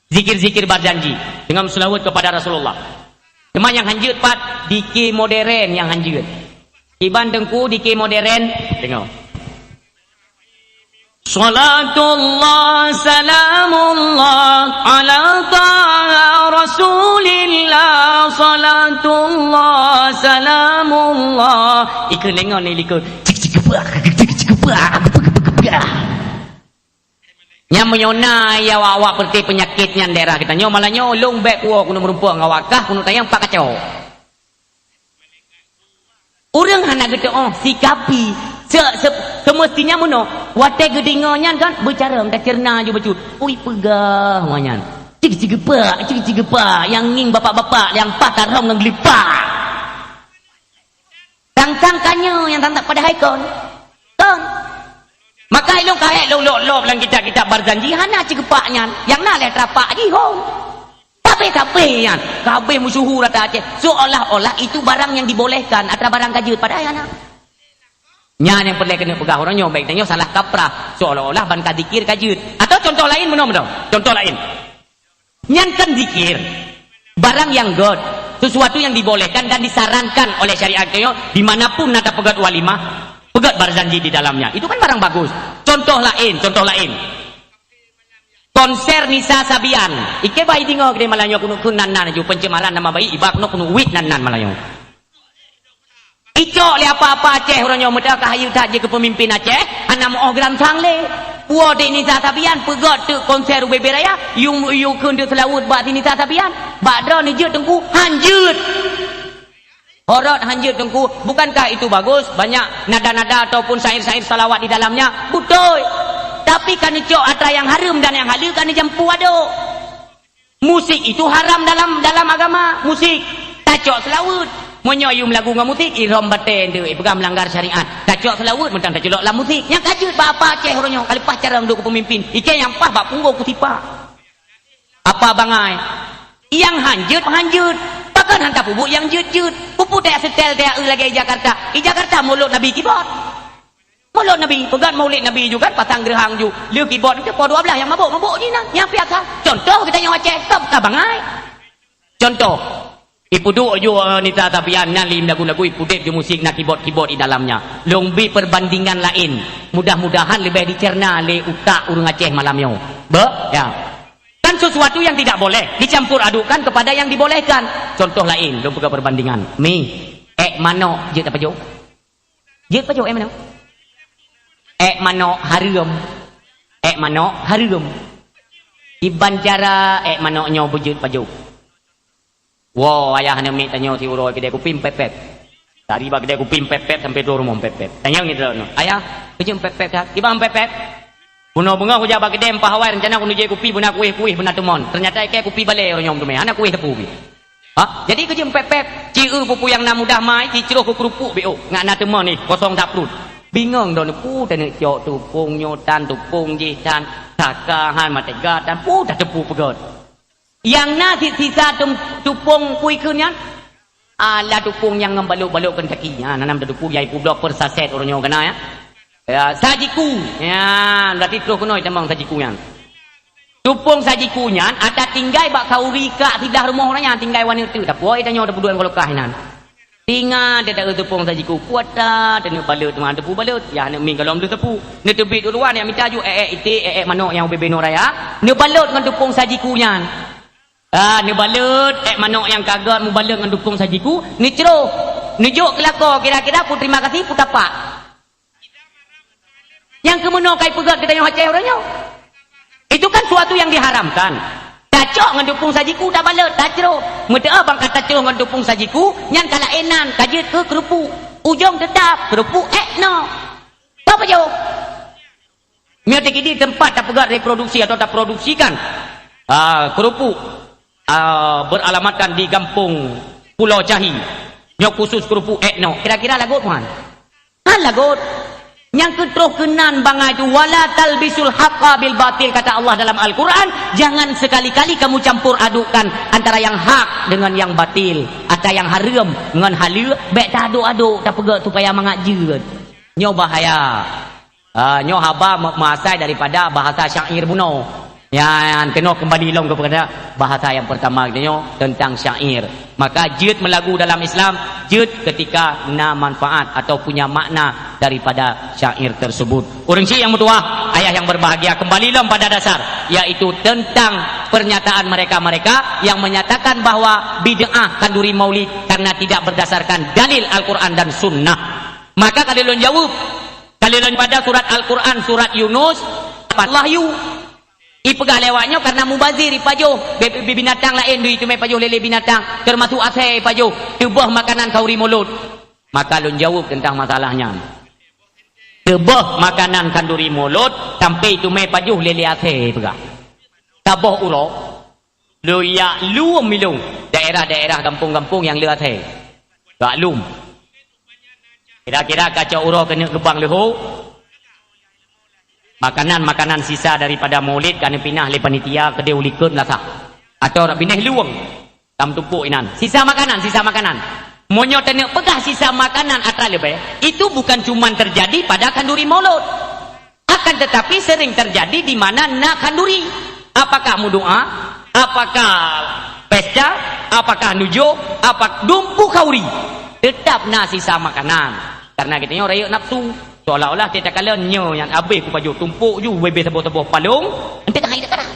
zikir-zikir berjanji, dengan selawat kepada Rasulullah. Teman yang hanjut pat dikir modern yang hanjut. Iban tengku dikir modern tengok. Salatullah salamullah ala ta'a rasulillah. Salatullah salamullah. Ikut lengon ni ikut. Yang menyona ya awak perti penyakitnya daerah kita. Nyo malah nyo long back wo kuno merumpuk ngawakah kuno tayang pak kacau. Orang hana gitu sikapi semestinya muno watai gedingonya kan bicara minta cerna je bacut. Ui pegah manyan. Cik pak yang nging bapak-bapak yang patah rom nang gelipak. Tang-tang kanyo yang tang pada haikon. Kan? Maka ilung kayak lo lang kita berjanji hana cigepaknya yang nak le trapak di hong. Tapi yan kabeh musuhu rata Aceh seolah-olah itu barang yang dibolehkan atau barang kajut pada ayana. Nya yang perlu kena pegah orang nyo baik tanya salah kaprah seolah-olah ban kadikir kajut. Atau contoh lain benar. Contoh lain. Nyankan zikir barang yang god, sesuatu yang dibolehkan dan disarankan oleh syariat kayo dimanapun nada pegat walimah, pegat berjanji di dalamnya. Itu kan barang bagus. Contoh lain. Konser Nisa Sabian. Ike bayi tinggal gede malanyo kuno kunanan ju pencemaran nama bayi ibak kuno kuno wit nanan malanyo. Icok le apa-apa Aceh orangnya muda kahayu tak je kepemimpin Aceh. Anam ogram sangle. Puo de Nisa Sabian pegot tu konser UBB Raya. Yung kun de selawut bak Nisa Sabian. Bak dra ni je tengku hanjut. Horot hanjut tengku. Bukankah itu bagus? Banyak nada-nada ataupun syair-syair salawat di dalamnya. Betul. Tapi kan cok atra yang haram dan yang halal kan jampu ado. Musik itu haram dalam agama. Musik tacok selawut. Menyoyum lagu ngam musik irom baten tu pegang melanggar syariat. Tacok selawut mentang tacolok lah musik. Yang kajut apa Aceh orangnya kali pas cara untuk pemimpin. Ike yang pas bak punggung kutipa. Apa bangai? Yang hanjut. Bahkan hantar pupuk yang jut. Pupuk tak setel tak lagi Jakarta. Di Jakarta mulut Nabi keyboard. Mulut Nabi, pegang maulid Nabi juga pasang gerhang ju. Liu keyboard itu po 12 yang mabuk ni nak. Yang biasa. Contoh kita yang Aceh, tak bangai. Contoh. Ipu duk ju Nisa Sabian nalim lagu-lagu ipu dek ju musik nak keyboard di dalamnya. Lombi perbandingan lain. Mudah-mudahan lebih dicerna le utak urang Aceh malam yo. Ya. Kan sesuatu yang tidak boleh dicampur adukan kepada yang dibolehkan. Contoh lain, lombi perbandingan. Mano je apa jo? Je apa jo mano? Mano harum. Iban cara mano nyo bujut paju. Wow, ayah hana mi tanya si uroi kedai kopi pepet. Dari bagi kedai kopi pepet sampai dua rumah pepet. Tanya gitu no. Ayah, kerja pepet dah. Ibang pepet. Puno bunga hujan bagi kedai empah awal rencana kuno je kopi buna kuih buna temon. Ternyata kayak kopi balai orang nyom tu meh. Hana kuih tepu bi. Jadi kerja pepet. Ciu pupu yang nak mudah mai, ciceroh kerupuk bio. Ngak na temon ni kosong tak perut. Bingung don pu dan cok tupung nyotan tupung jitan takahan matega dan pu dah tepu pegot. Yang na sisa tupung kuikunnya ala tupung yang ngembaluk-balukkan kakinya nanam tupung yai pu blok per saset orangnya kena ya. Ya sajiku. Ya berarti terus kena temang sajiku yang. Tupung sajikunya ada tinggai bak kauri ka sebelah rumah orangnya tinggai wanita tu. Dak puai tanya dak buduan kalau kahinan. Tinggal dia tak tepung sajiku kuat dah dan balut teman tepu balut ya nak ming kalau ambil tepu ni tebit duluan yang minta ju itik manok yang bebeno raya ni balut dengan tepung sajikunya ni balut manok yang kagak mu balut dengan tepung sajiku ni ceroh ni juk kelako kira-kira aku terima kasih putapak yang kemono kai pegat kita yang Aceh orangnya itu kan suatu yang diharamkan. Tacok dengan dupung sajiku dah balut dah ceroh. Muda bang kata ceroh dengan dupung sajiku nyan kala enan kajut ke kerupuk. Ujung tetap kerupuk no. Apa jo? Miatik ini tempat tak pegat reproduksi atau tak produksikan kerupuk beralamatkan di kampung Pulau Cahi. Nyok khusus kerupuk no. Kira-kira lagut tuan. Lagut. Yang keterus kenan bangai itu wala talbisul haqqa bil batil, kata Allah dalam Al-Quran. Jangan sekali-kali kamu campur adukan antara yang hak dengan yang batil, atau yang haram dengan halal. Baik tak aduk-aduk tak pegak tu payah mengajar. Nyo bahaya. Nyo haba mengasai daripada bahasa syair buno. Yang kena kembali long kepada bahasa yang pertama nyo tentang syair. Maka jid melagu dalam Islam, jid ketika na manfaat atau punya makna daripada syair tersebut. Orang yang mutuah, ayah yang berbahagia, kembalilah pada dasar, yaitu tentang pernyataan mereka-mereka yang menyatakan bahwa bid'ah kanduri maulid karena tidak berdasarkan dalil Al-Quran dan Sunnah. Maka kalian jawab, kalian pada surat Al-Quran, surat Yunus, Wahyu. Ipegah lewatnya karena mubazir ipajo binatang lain duit tu mai pajo lele binatang termasuk asai pajo tebah makanan kauri mulut. Maka lun jawab tentang masalahnya. Tebah makanan kanduri mulut sampai tu mai pajo lele asai pegah. Tabah urok lu ya lu milung daerah-daerah kampung-kampung yang le asai. Gak lum. Kira-kira kacau urok kena gebang leho. Makanan-makanan sisa daripada maulid kena pinah le panitia ke dia ulikut lah sah. Atau nak pinah luang tam tumpuk inan. Sisa makanan. Monyo tenek pegah sisa makanan atras lebih. Itu bukan cuma terjadi pada kanduri maulud. Akan tetapi sering terjadi di mana nak kanduri. Apakah mudoa? Apakah pesta? Apakah nujuk? Apakah dumpu kauri? Tetap nak sisa makanan. Karena kita nyo raya nafsu. Seolah-olah kita kalian nyo yang habis ku baju tumpuk ju bebe sebuah palung ente tak ada kara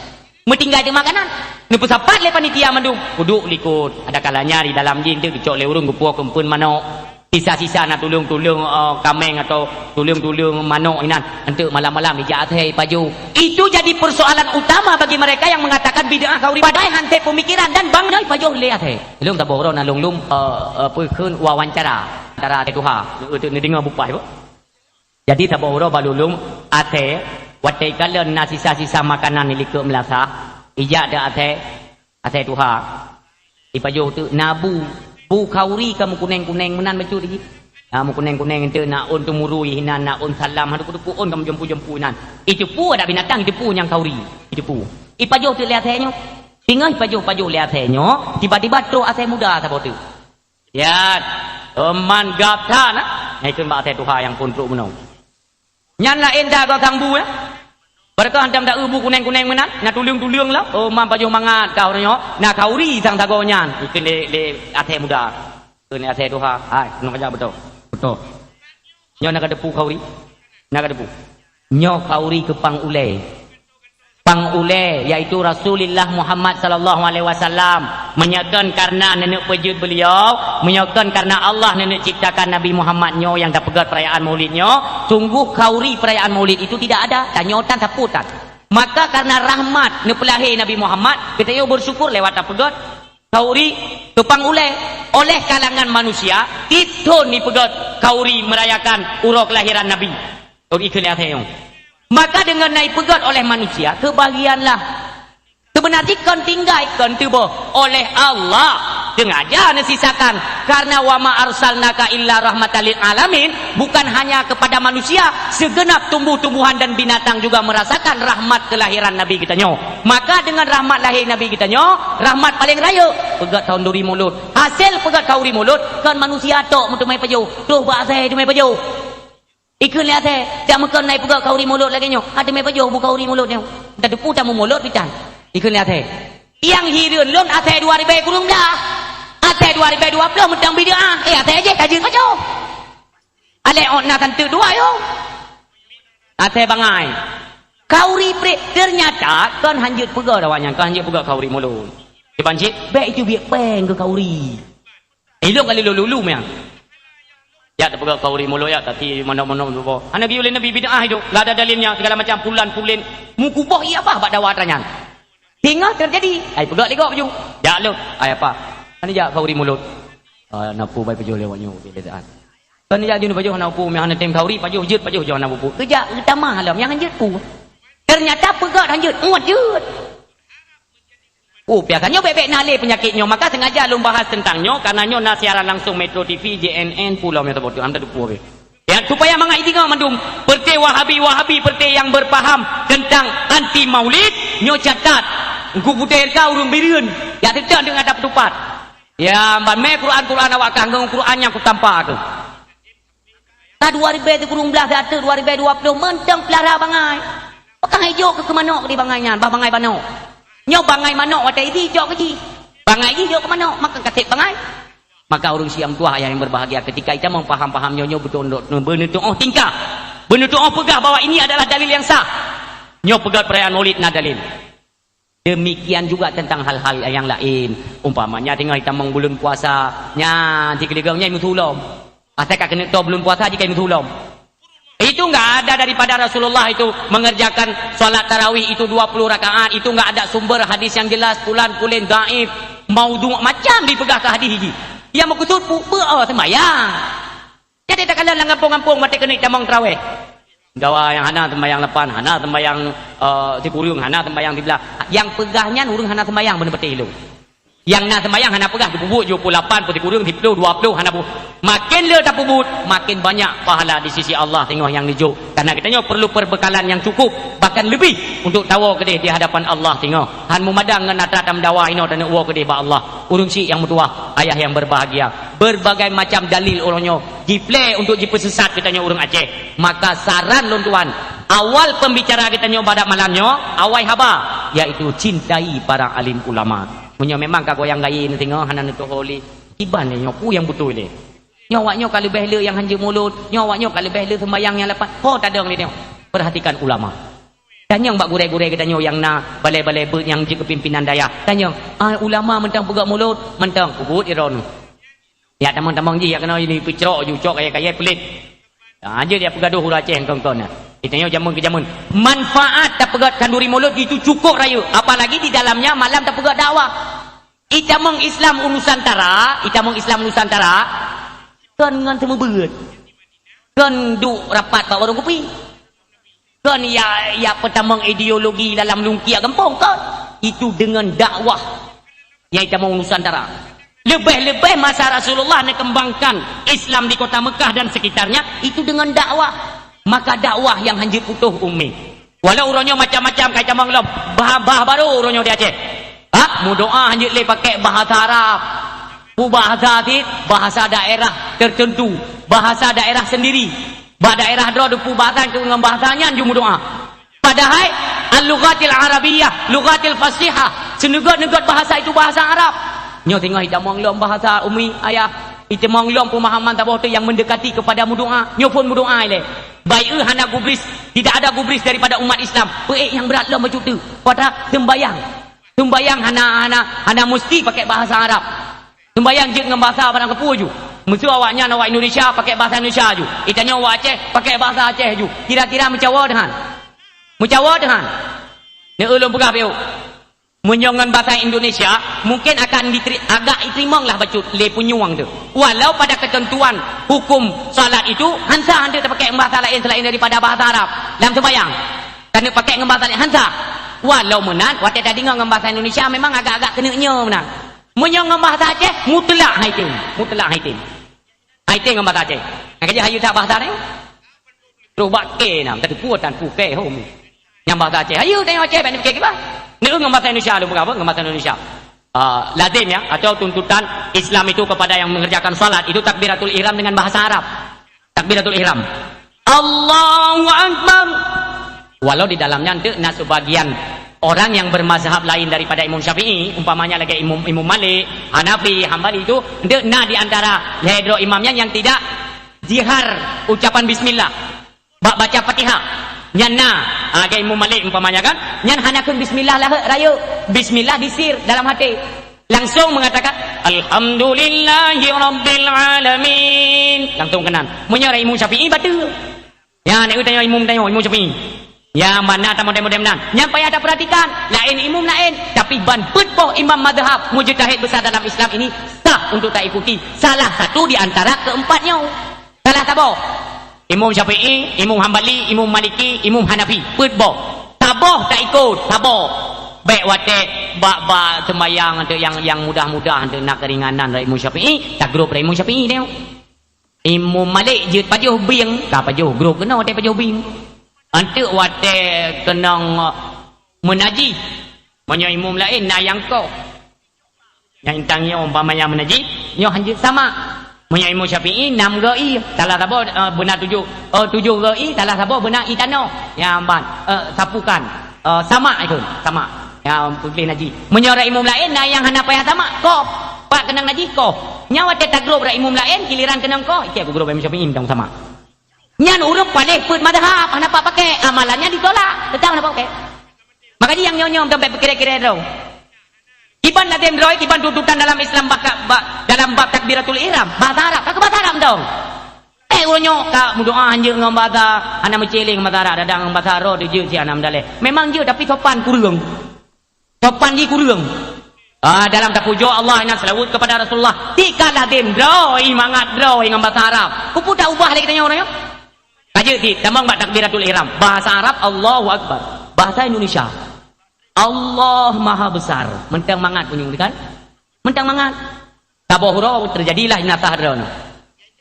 metinggal di makanan nepu sapat le panitia mandung duduk likut ada kalanya di dalam jin tu dicok le urung gupuak kempun manok sisa-sisa nak tulung-tulung kameng atau tulung-tulung manok inan ente malam-malam ijak athai baju itu jadi persoalan utama bagi mereka yang mengatakan bid'ah kauri padai hantai pemikiran dan bang noi baju le athai lung tak boro na lung apa keun wawancara antara Tuhan itu dengar bupai apa. Jadi taboro balulung ate watai kalian na sisa-sisa makanan ni likut melasa ijak ada ate tuha ipajo tu nabu bu kauri kamu kuneng-kuneng menan becu di kamu kuneng-kuneng ente nak on tumurui hinan nak on salam hadu ku on kamu jempu-jempu nan itu pu ada binatang itu pu yang kauri itu pu ipajo tu lihat nyo tinggal ipajo lihat nyo tiba-tiba tro ate muda sabo tu ya man gapta na itu mak ate tuha yang pun tro menong nyan lain dah kau tangbu ya. Mereka hendak dak ubu kuneng-kuneng menan, nak tulung-tulung lah. Oh mam pajo mangat kau nyo, nak kauri sang tago nyan. Ikan le ate muda. Ke ni ate doha. Hai, nak kerja betul. Betul. Nyo nak depu kauri. Nak depu. Nyo kauri ke pang ule. Pang ule yaitu Rasulullah Muhammad sallallahu alaihi wasallam menyatakan karena nenek pejut beliau, menyatakan karena Allah nenek ciptakan Nabi Muhammad nyo yang dah pegat perayaan maulidnya, sungguh kauri perayaan maulid itu tidak ada, dan nyotan saputan. Maka karena rahmat ne pelahir Nabi Muhammad, kita yo bersyukur lewat tak pegat kauri tupang ule oleh kalangan manusia, itu ni pegat kauri merayakan urau kelahiran Nabi. Ori kelihatan. Maka dengan naik pegat oleh manusia, kebahagiaanlah. Sebenarnya kan tinggal kan tubuh oleh Allah sengaja disisakan karena wama arsalnaka illa rahmatan lil alamin, bukan hanya kepada manusia, segenap tumbuh-tumbuhan dan binatang juga merasakan rahmat kelahiran Nabi kita nyo. Maka dengan rahmat lahir Nabi kita nyo, rahmat paling raya pegat tahun duri mulut. Hasil pegat kauri mulut kan manusia tok mutu mai pajo. Tuh bahasa tu mai pajo. Ikut lihat jangan makan naik pegat kauri mulut lagi nyo. Ada mai pajo buka kauri mulut nyo. Dah depu tamu mulut pitan. Ikut lihat yang hirun lon ate 2000 kurung dah. Ate 2020 mentang bid'ah. Ate aje kajin pajo. Ale on na tentu dua yo. Ate bangai. Kauri pre ternyata kan hanjut pegat awaknya, kan hanjut pegat kauri mulut. Dipancit, baik itu biak peng ke kauri. Elok kali lulu memang. Ya tak pegang kauri mulut ya, tapi mana-mana tu. Nabi oleh Nabi bid'ah itu, enggak ada dalilnya, segala macam pulan-pulin. Mukubah iya apa bak dawa tanya. Tinggal terjadi. Ai pegang legok baju. Ya lu, ai apa? Ani jak kauri mulut. Napu bai baju lewatnya bid'ah. Kan jak jun baju napu yang ana tem kauri baju jut baju jangan napu. Kerja utama halam yang jut pu. Ternyata pegang hanjut, muat jut. Oh, biasanya bebek nale penyakitnya, maka sengaja lu bahas tentangnya karena nyo na siaran langsung Metro TV, JNN, Pulau Metro Anda dupu. Ya, supaya mangai tengok mandum perti Wahabi perti yang berpaham tentang anti maulid nyo catat engku putih kau urung biriun ya tidak dengan ada petupat ya ban me Quran awak kanggung Quran yang ku tampak tu ta 2000 tu kurung belah data 2020 mentang pelara bangai pakai hijau ke manok di bangainya bah bangai manok nyo bangai manok watai hijau ke ji bangai hijau ke manok makan katik bangai maka urung siang tua yang berbahagia ketika kita memfaham nyo betul benar doa tingkah benar doa pegah bahwa ini adalah dalil yang sah nyo pegat perayaan maulid na dalil. Demikian juga tentang hal-hal yang lain. Umpamanya tengah kita bulan puasa, nya dikeligamnya imu tulom. Asal kena tahu bulan puasa jika imu tulom. Itu enggak ada daripada Rasulullah itu mengerjakan salat tarawih itu 20 rakaat, itu enggak ada sumber hadis yang jelas, pulan dhaif, maudhu' macam dipegang ke hadis ini. Yang maksud sembahyang. Jadi tak kala ngampung-ngampung mati kena tamang tarawih. Dawa yang hana sembahyang lepan, hana sembahyang di kurung, hana sembahyang di belah. Yang pegahnya urung hana sembahyang benar betul ilmu. Yang nak sembahyang hana pegah di pubut 78 putih kurung di 20 hana bu. Makin le tak pubut, makin banyak pahala di sisi Allah tengok yang dijuk. Karena kita perlu perbekalan yang cukup, bahkan lebih untuk tahu kedih di hadapan Allah tengok. Han memadang dengan atratam dawa ino dan uwa kedih ba Allah. Urung si yang mutua, ayah yang berbahagia. Berbagai macam dalil orangnya diplay untuk dipesesat kitanya urang Aceh. Maka saran lon tuan, awal pembicara kitanya pada malamnya awai haba yaitu cintai para alim ulama. Punya memang kau yang gain tengok hanan itu holy iban nyoku yang betul ni. Nyawaknya kalau behla yang hanja mulut, nyawaknya kalau behla sembahyang yang lepas. Oh tak ada ni tengok. Perhatikan ulama. Tanya bak gurai-gurai katanya yang nak balai-balai yang je kepimpinan daya. Tanya, ulama mentang pegak mulut, mentang kubut iron. Ya teman-teman je ya kena ini picrok jucok kaya-kaya pelit. Aja dia pegaduh huruf Aceh kawan-kawan. Ditanya jamun ke jamun. Manfaat tak pegat kanduri mulut itu cukup raya. Apalagi di dalamnya malam tak pegat dakwah. Itamong Islam Nusantara, kan dengan semua berat. Kan duk rapat bawa warung kopi. Kan ya pertamang ideologi dalam lungkia gempong kan. Itu dengan dakwah. Ya itamong Nusantara. Lebih-lebih masa Rasulullah nak kembangkan Islam di kota Mekah dan sekitarnya itu dengan dakwah. Maka dakwah yang hanya putuh umi. Walau orangnya macam-macam kaitan manglam bah baru orangnya di Aceh. Mu doa hanya le pakai bahasa Arab. Bahasa ti bahasa daerah tertentu, bahasa daerah sendiri. Bah daerah do depu bahasa dengan bahasanya ju doa. Padahal al-lughatil arabiyyah, lughatil fasihah, senegat-negat bahasa itu bahasa Arab. Nyo tengah hitam manglam bahasa umi ayah. Itu manglam pemahaman tabah tu yang mendekati kepada mudoa. Nyo pun mudoa le. Baik hana gubris, tidak ada gubris daripada umat Islam. Peik yang berat lah macam tu. Pada sembayang. Sembayang hana mesti pakai bahasa Arab. Sembayang je dengan bahasa Padang Kepul ju. Mesti awaknya awak Indonesia pakai bahasa Indonesia ju. Itanya awak Aceh pakai bahasa Aceh ju. Kira-kira mencawa dengan. Ni ulun pegah piu. Menyongan bahasa Indonesia mungkin akan agak diterima lah bacut le punyuang tu. Walau pada ketentuan hukum salat itu hansa anda tak pakai bahasa lain selain daripada bahasa Arab dalam sembahyang. Dan pakai bahasa lain hansa. Walau menang watak tadi dengan bahasa Indonesia memang agak-agak kenanya menang. Menyongan bahasa Aceh mutlak haitim. Haitim dengan bahasa Aceh. Kerja hayu tak bahasa ni. Robak ke nam tadi puatan puke home. Yang bahasa Aceh. Hayu tengok Aceh ben fikir ba? Ni dengan bahasa Indonesia lu apa? Dengan bahasa Indonesia. Lazim ya atau tuntutan Islam itu kepada yang mengerjakan salat itu takbiratul ihram dengan bahasa Arab. Takbiratul ihram. Allahu akbar. Walau di dalamnya nanti sebagian orang yang bermazhab lain daripada Imam Syafi'i, umpamanya lagi Imam Malik, Hanafi, Hambali itu nak di antara ledro imamnya yang tidak zihar ucapan bismillah. Baca Fatihah. Nyana agak Imam Malik umpamanya kan nyan hanakeun bismillah lah raya bismillah disir dalam hati langsung mengatakan alhamdulillahi rabbil alamin langsung kenan menyara Imam Syafi'i batu ya nek tanya Imam Syafi'i ya mana ta model-model nan nyampai ada perhatikan lain imam lain tapi ban petpoh imam mazhab mujtahid besar dalam Islam ini sah untuk tak ikuti salah satu di antara keempatnya salah taboh Imam Syafi'i, Imam Hambali, Imam Maliki, Imam Hanafi. Putboh. Taboh tak ikut. Taboh. Baik watek bak sembahyang yang mudah-mudah nak keringanan dari Imam Syafi'i, tak grup dari Imam Syafi'i tengok. Imam Malik je pajuh bing, ka pajuh grup kena wate pajuh bing. Antu wate kenang menaji. Menyo imam lain nayang kau. Yang tangnya umpamanya menaji, nyo hanya sama. Menyo imam Syafi'i 6 gai, salah sabo benar 7 gai, salah sabo benar itano. Yang ban sapukan sama itu, sama. Yang pilih naji. Menyo imam lain nayang hana payah sama. Kau pak kenang naji kau. Nyawa tetap grup ra imam lain giliran kenang kau. Iki aku grup imam Syafi'i dong sama. Nyan urang paling put madhab, hana pak pakai amalannya ditolak. Tetap hana pakai. Maka dia yang nyonyong sampai berkira-kira tu. Iban nadim roy, iban tuntutan dalam Islam dalam bab takbiratul ihram. Bahasa Arab, tak bahasa Arab dong. Uronyo ka mudoa hanje ngam bahasa ana menceling bahasa Arab dadang bahasa Arab je si anam daleh. Memang je tapi sopan kurang. Sopan di kurang. Dalam tapujo Allah inna salawat kepada Rasulullah. Tikalah dem roy mangat roy ngam bahasa Arab. Kupu dah ubah lagi tanya orangnya. Kaje ti tambang bab takbiratul ihram. Bahasa Arab Allahu Akbar. Bahasa Indonesia Allah Maha Besar. Mentang mangat punyung kan? Mentang mangat. Tabohro terjadilah nasah drone.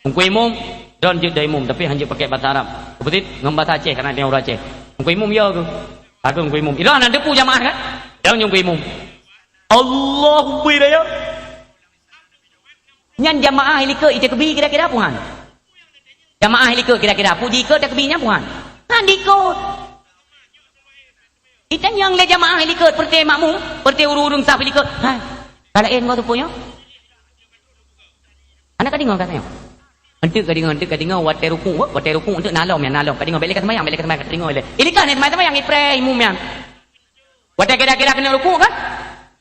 Ungku imum drone je dah imum tapi hanya pakai bahasa Arab. Betul ngam bahasa Aceh karena dia orang Aceh. Ungku imum ya tu. Aku ungku imum. Ira nak depu jamaah kan? Dia ungku imum. Allahu Akbar ya. Nyan jamaah ilike ite kebi kira-kira puhan. Jamaah ilike kira-kira puji ke takbirnya puhan. Handikot. Kita yang le jamaah ilike perti makmum, perti urung-urung saf ilike. Ha. Kalain kau tu punya. Anak kadingo katanya. Hentik kadingo wate ruku untuk nalom ya nalom. Kadingo balik ke semayang kadingo ile. Ini kan semayang ipre umum yang. Wate kira-kira kena ruku kan?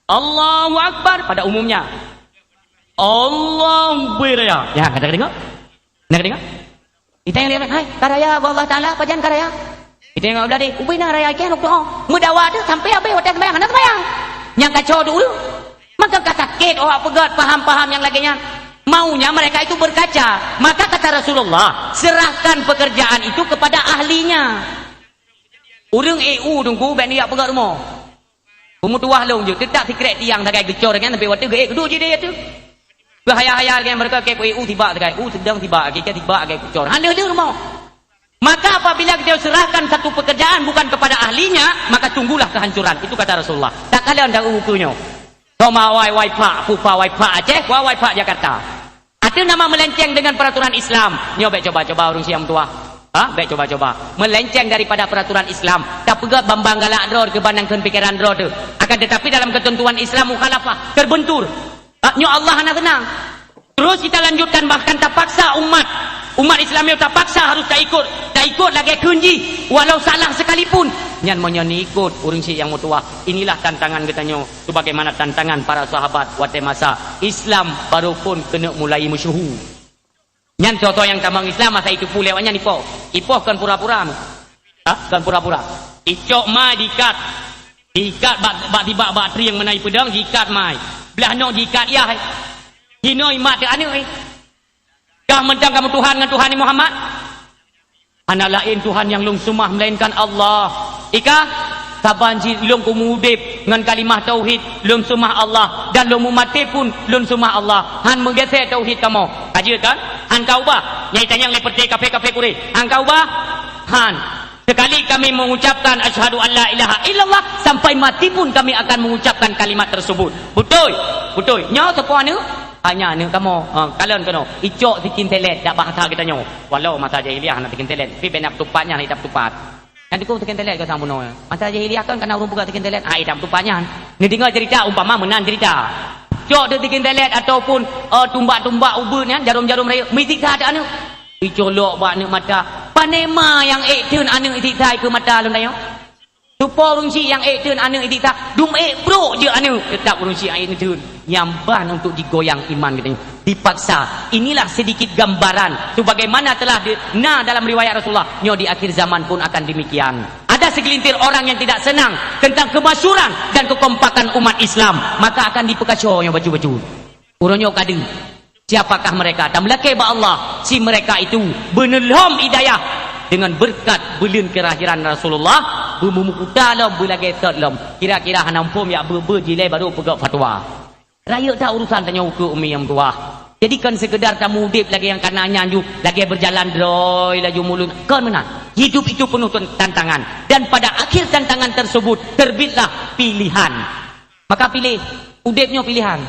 Allahu Akbar pada umumnya. Allahu Akbar ya. Ya, kata kadingo. Nak kadingo? Kita yang lihat, hai, karaya Allah Taala pajan karaya. Kita yang udah deh, ubina raya kian doa. Mudawa tu sampai abe hotel sembahyang, hendak sembahyang. Yang kacau dulu. Maka sakit orang pegat paham-paham yang laginya. Maunya mereka itu berkaca. Maka kata Rasulullah, serahkan pekerjaan itu kepada ahlinya. Urang EU tunggu ben dia pegat rumah. Pemutuah long je, tetap sikret tiang tagai gecor kan sampai waktu ge kedua je dia tu. Bahaya-haya dengan mereka ke EU tiba tagai sedang tiba ke tiba ke gecor. Hale-hale rumah. Maka apabila kita serahkan satu pekerjaan bukan kepada ahlinya, maka tunggulah kehancuran. Itu kata Rasulullah. Tak kalian dah ukunya. Toma wai pak, pupa wai pak Aceh, wai pak Jakarta. Ada nama melenceng dengan peraturan Islam. Nyo baik coba-coba orang siam tua. Baik coba-coba. Melenceng daripada peraturan Islam. Tak pegat bambang galak drod ke bandangkan pikiran drod tu. Akan tetapi dalam ketentuan Islam mukhalafah terbentur. Nyo Allah anak tenang. Terus kita lanjutkan bahkan tak paksa umat Islam yang tak paksa harus tak ikut lagi kunci walau salah sekalipun nyan menyoni ikut urang si yang mutua. Inilah tantangan katanya sebagaimana tantangan para sahabat waktu masa Islam baru pun kena mulai masyhur. Nyan contoh yang tambang Islam masa itu pulewanya nipo kan pura-pura kan pura-pura icok mai dikat bak tiba bak tri yang menai pedang dikat mai belah no dikat ya hinoi mat anu dah mentang kamu Tuhan dengan Tuhan Muhammad. Anak lain Tuhan yang lung sumah melainkan Allah. Ika saban si lung kumudip dengan kalimah tauhid lung sumah Allah dan lung mati pun lung sumah Allah. Han menggeser tauhid kamu. Kaji kan? Han kau bah. Nyai tanya leperti kafe-kafe kuri. Han kau bah. Han sekali kami mengucapkan asyhadu an la ilaha illallah sampai mati pun kami akan mengucapkan kalimat tersebut. Betul. Nyo sepuan ni hanya ni kamu kalian kena icok tikin telet dak bahasa kita nyo walau masa jahiliah nak tikin telet tapi benak tupatnya hidup tupat nanti kau tikin telet kau sampuno masa jahiliah kan kena urung buka tikin telet hidup tupatnya ni dengar cerita umpama menan cerita cok dia tikin telet ataupun tumbak-tumbak ubun jarum-jarum raya mesti ada anu icok lok bak ni mata panema yang ekteun anu itik ke mata lun tayo tupo urung si yang ekteun anu itik dum bro je anu tetap urung si yang ekteun nyamban untuk digoyang iman katanya dipaksa. Inilah sedikit gambaran sebagaimana telah dalam riwayat Rasulullah nyo di akhir zaman pun akan demikian. Ada segelintir orang yang tidak senang tentang kemasyuran dan kekompakan umat Islam, maka akan dipekaco yang baju-baju uronyo kadeng siapakah mereka dan melake ba Allah si mereka itu benelhom hidayah dengan berkat belin kelahiran Rasulullah bumumu dalam belage tadlam kira-kira hanampum ya berjilai baru pegak fatwa. Rakyat tak urusan tanya ukur umi yang tua. Jadikan sekedar kamu udip lagi yang kanannya ju lagi berjalan droy laju mulut kan menang. Hidup itu penuh tantangan dan pada akhir tantangan tersebut terbitlah pilihan. Maka pilih udipnya pilihan.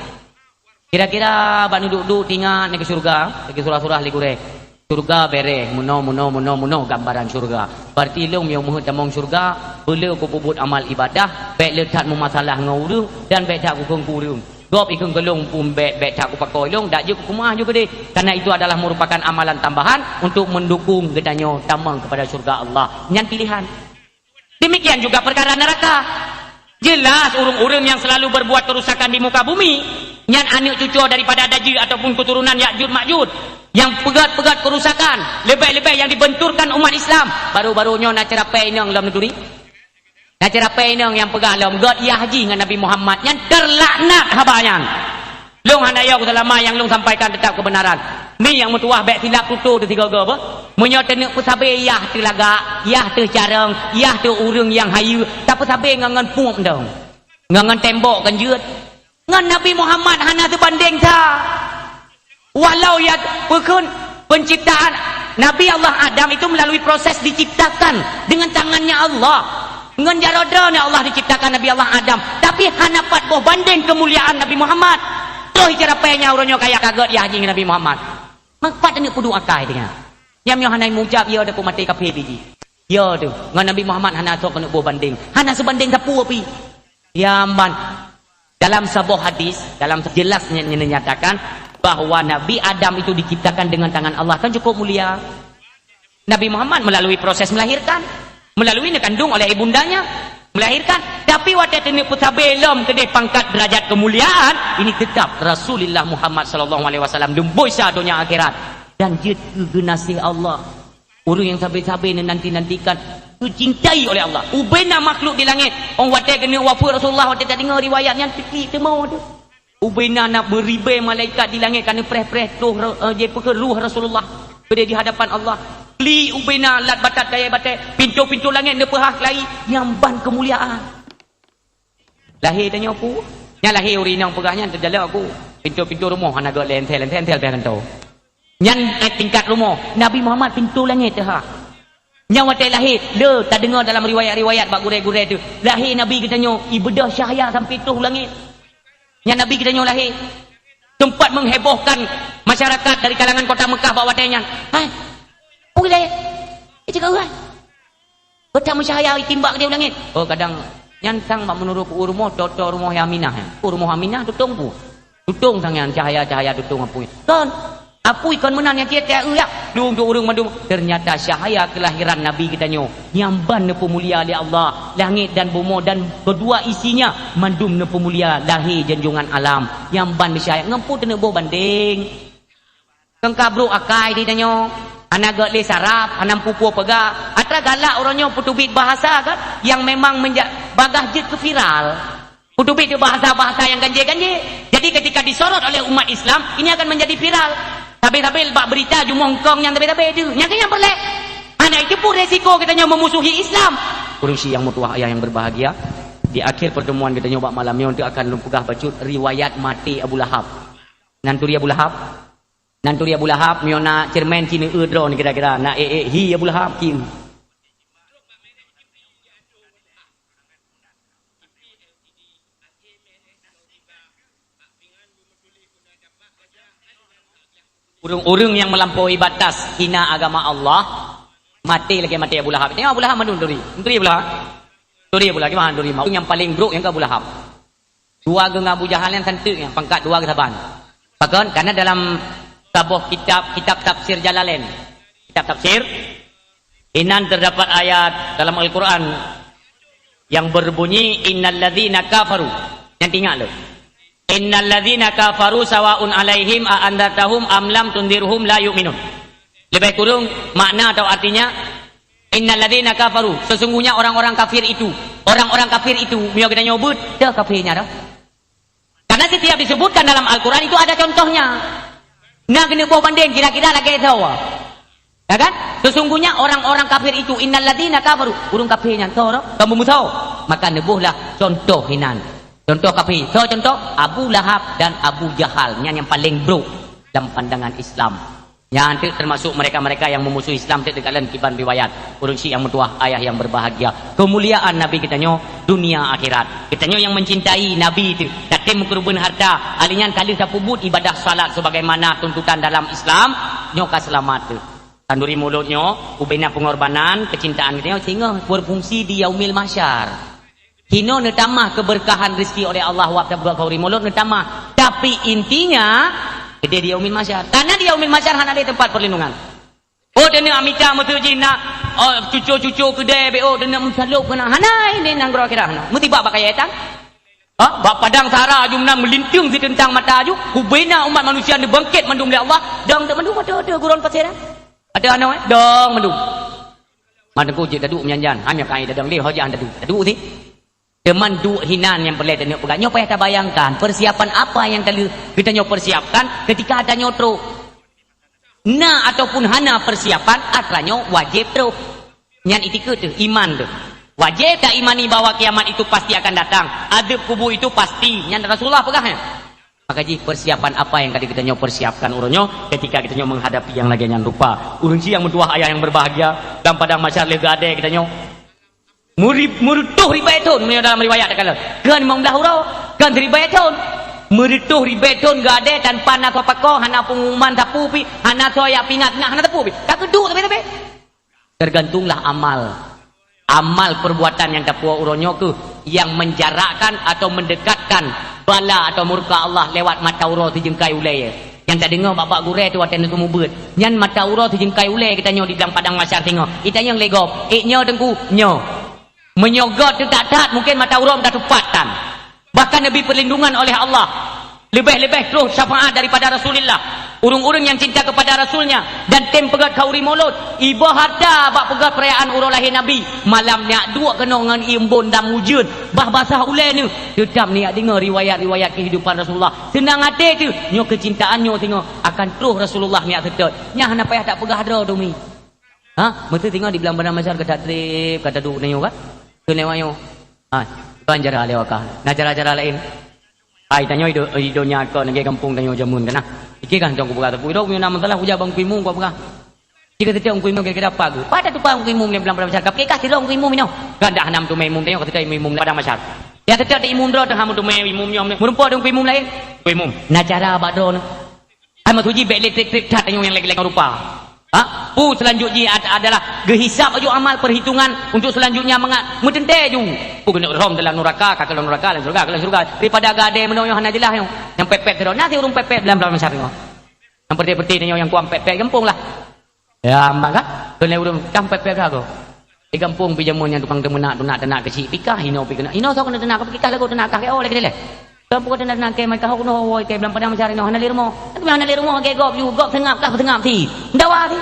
Kira-kira bak duduk tinggal ke surga, ke surah-surah ligure. Surga bereh muno gambaran surga. Berarti long yang muhut tamong surga, beliau ku puput amal ibadah, baik letak mu masalah ngau dan baik tak ku kengkurung. Gop ikung gelung pun bet tak kupakai long dak je kumah juga deh. Karena itu adalah merupakan amalan tambahan untuk mendukung gedanya tamang kepada surga Allah. Nyan pilihan. Demikian juga perkara neraka. Jelas urung-urung yang selalu berbuat kerusakan di muka bumi, nyan anak cucu daripada Dajjal ataupun keturunan Ya'juj Ma'juj yang pegat-pegat kerusakan, lebih-lebih yang dibenturkan umat Islam. Baru-barunya nak cerapai nang dalam negeri. Nak cerapai nang yang pegang dalam god ya haji dengan Nabi Muhammad yang terlaknat habayan. Long handaya ku selama yang long sampaikan tetap kebenaran. Ni yang mutuah baik silap tutur tu tiga apa? Munyo tenek pusabe yah tu laga, yah tu carang, yah tu urang yang hayu, tak pusabe ngangan pup dong. Ngangan tembok kan jeut. Ngan Nabi Muhammad hana sebanding ta. Walau ya pekun penciptaan Nabi Allah Adam itu melalui proses diciptakan dengan tangannya Allah. Ngan jarodana Allah diciptakan Nabi Allah Adam, tapi hana pat boh banding kemuliaan Nabi Muhammad. Toh cara penya uronyo kaya kaget ya haji Nabi Muhammad. Mak ni pudu akai dengan. Yang hanai mujab ya ada mati kafir biji. Ya tu. Ngan Nabi Muhammad hana sok kena boh banding. Hana sebanding sapu api. Ya man. Dalam sebuah hadis, dalam jelasnya dinyatakan bahwa Nabi Adam itu diciptakan dengan tangan Allah, kan cukup mulia. Nabi Muhammad melalui proses melahirkan, melalui dikandung oleh ibundanya, melahirkan. Tapi waktu ini putra belum kedai pangkat derajat kemuliaan, ini tetap Rasulullah Muhammad sallallahu alaihi wasallam demboisa dunia akhirat dan dia kegenasih Allah. Orang yang sabar-sabar nanti-nantikan dicintai oleh Allah. Ubena makhluk di langit. Orang wadah kena wafat Rasulullah, wadah tak dengar riwayatnya fikir temu tu. Ubena nak beribai malaikat di langit kerana preh-preh ruh Rasulullah berada di hadapan Allah. Li ubena lat batat daya batai pintu-pintu langit dia pehah kelai nyamban kemuliaan. Lahir tanya aku. Yang lahir urinang pegahnya terjala aku. Pintu-pintu rumah anak gak lentel kan tahu. Yang tingkat rumah Nabi Muhammad pintu langit tu ha. Yang watai lahir le tak dengar dalam riwayat-riwayat bab gurai-gurai tu. Lahir Nabi katanya ibadah syahya sampai tu langit. Yang Nabi katanya lahir tempat menghebohkan masyarakat dari kalangan kota Mekah bawa watainya. Hai. Oi lahir. Cakap orang. Betul mensyahaya timbak dia langit. Oh kadang nyantang mak menurut rumah toto rumah Aminah. Rumah Aminah tutung pu. Tutung sangan cahaya-cahaya tutung apui. Kan apui kan menang yang tiap-tiap uyak. Dung tu urung madum. Ternyata cahaya kelahiran Nabi kita nyo. Nyamban nepu mulia oleh Allah. Langit dan bumi dan kedua isinya mandum nepu mulia lahir junjungan alam. Nyamban cahaya ngempu tena bo banding. Kengkabru akai dia nyo. Anak gak le sarap, anak pupu pega. Atra galak orangnya putubit bahasa kan yang memang bagah jet ke viral. Putubit itu bahasa-bahasa yang ganje-ganje. Jadi ketika disorot oleh umat Islam, ini akan menjadi viral. Tapi bak berita jumongkong yang tapi itu, yang pelik. Anak itu pun resiko katanya memusuhi Islam. Urusi yang mutuah ayah yang berbahagia, di akhir pertemuan kita nyoba malam ini untuk akan lumpugah bacut riwayat mati Abu Lahab. Nanturi Abu Lahab. Nanturi Abu Lahab miona cermen Cina udro ni kira-kira nak hi Abu Lahab kim. Urung-urung yang melampaui batas hina agama Allah mati lagi mati Abu Lahab. Tengok Abu Lahab manduri. Manduri Abu Lahab. Manduri Abu Lahab gimana manduri mau yang paling buruk yang ke Abu Lahab. Dua geng Abu Jahal yang santuk yang pangkat dua kesaban. Bahkan karena dalam sebuah kitab tafsir Jalalain. Kitab tafsir inan terdapat ayat dalam Al-Quran yang berbunyi innalladzina kafaru. Yang ingat lo. Innalladzina kafaru sawa'un alaihim a andatahum am lam tundirhum la yu'minun. Lebih kurang makna atau artinya innalladzina kafaru, sesungguhnya orang-orang kafir itu, orang-orang kafir itu biar kita nyebut dah kafirnya dah. Karena setiap disebutkan dalam Al-Quran itu ada contohnya. Nah kena bawa banding kira-kira lagi tahu. Ya kan? Sesungguhnya orang-orang kafir itu innalladzina kafaru, urung kafirnya tahu kamu tahu. Maka nebuhlah contoh hinan. Contoh kafir. So contoh Abu Lahab dan Abu Jahal yang paling buruk. dalam pandangan Islam. Yang termasuk mereka-mereka yang memusuhi Islam dekat dalam kiban riwayat. Urang Syiah mutuah ayah yang berbahagia. Kemuliaan Nabi kita nyo dunia akhirat. Kita nyo yang mencintai Nabi itu. Datim kurban harta. Alinyan kali sapubut ibadah salat sebagaimana tuntutan dalam Islam. Nyo kaselamat tu. Tanduri mulutnya, ubena pengorbanan, kecintaan kita sehingga berfungsi di yaumil mahsyar. Hino netamah keberkahan rezeki oleh Allah wa ta'ala kauri mulut netamah. Tapi intinya gede di yaumil mahsyar. Karena di yaumil mahsyar hanya ada tempat perlindungan. Oh dena amita mutuji nak cucu-cucu gede be oh dena mensaluk kena hanai ni nang gro kira. Mesti bak pakai etan. Ha, bak padang sara jumna melintung di tentang mata aju. Kubena umat manusia ni bangkit mendung oleh Allah. Dang tak mendung ada guron pasir. Ada anak dong mendung. Mana ku je dadu menyanjan. Hanya kai dadang dia hojang dadu. Dadu sih. Teman du hinan yang perlu tanya pegang. Nyo payah tak bayangkan persiapan apa yang kita nyo persiapkan ketika ada nyo tro. Na ataupun hana persiapan atranyo wajib tro. Nyan itika tu iman tu. Wajib tak imani bahwa kiamat itu pasti akan datang. Adab kubur itu pasti. Nyan Rasulullah pegahnya. Maka ji persiapan apa yang tadi kita nyo persiapkan uronyo ketika kita nyo menghadapi yang lagi yang rupa. Urun yang mentua ayah yang berbahagia dan pada masyarakat lega ada kita nyo murutuh ribaitun dalam riwayat kala. Kan 15 hurau kan ribaitun. Murutuh ribaitun gak ada tanpa na topako hana pengumuman tapu pi hana soya pingat ngah hana tapu pi. Kak keduk tapi. Tergantunglah amal perbuatan yang tapua uronyo ke yang menjarakkan atau mendekatkan bala atau murka Allah lewat mata uro tu jengkai ulai. Yang tak dengar bapak gure tu atan tu mubet. Nyan mata uro tu jengkai ulai kita nyo di dalam padang masyar tengok. Kita yang legop. Nyo dengku nyo. Menyogot tu tak mungkin mata uro dah tupatan. Bahkan lebih perlindungan oleh Allah. Lebih-lebih terus syafaat daripada Rasulullah. Urung-urung yang cinta kepada Rasulnya dan tem pegat kauri mulut. Ibu harta bak pegat perayaan urang lahir Nabi. Malam ni dua kena dengan imbun dan mujud. Bah basah ulai ni. Tetap ni dengar riwayat-riwayat kehidupan Rasulullah. Senang hati tu. Nyo kecintaan nyo tengok akan terus Rasulullah ni tetap. Nya hana payah tak pegah dra tu mi. Ha, betul tengok di belang bandar masyarakat kata trip kata duk ni kan. Tu lewayo. Ha, tuan jara lewakah. Nah cara-cara lain. Ai tanyo idonya ko nang kampung tanyo jamun kana. Iki kan tong buka tu. Ido punya nama salah uja bang kuimu ko buka. Jika tetap kuimu kira apa ke? Pada tu pang kuimu ni belang masyarakat. Ke kasih dong kuimu mino. Ganda hanam tu memum tanyo ketika memum pada masyarakat. Ya tetap di imum dro tang hamu tu memum nyom. Merumpa dong kuimu lain. Kuimu. Nah cara badro ni. Ai matuji bek elektrik tat tanyo yang lagi-lagi rupa. Ha? Selanjutnya adalah gehisap aju amal perhitungan untuk selanjutnya mentente ju. Kena rom dalam neraka, kakak dalam neraka, dalam surga. Daripada gade menoyo hana jelah yang pepet terus. Nanti urung pepet dalam masyarakat. Yang peti-peti yang kuam pepet kampung lah. Ya maka kena urung kam pepet gago. Di kampung pijamun yang tukang temenak tenak kecil pikah hino pikah. Hino so kena tenak pikah lagu tenak kah oh lagi dele. Kampung kena tenak ke mereka hok no woi ke dalam padang masyarakat hana lirmo. Tapi hana lirmo ke gop ju gop tengap kah tengap ti. Dawa ti.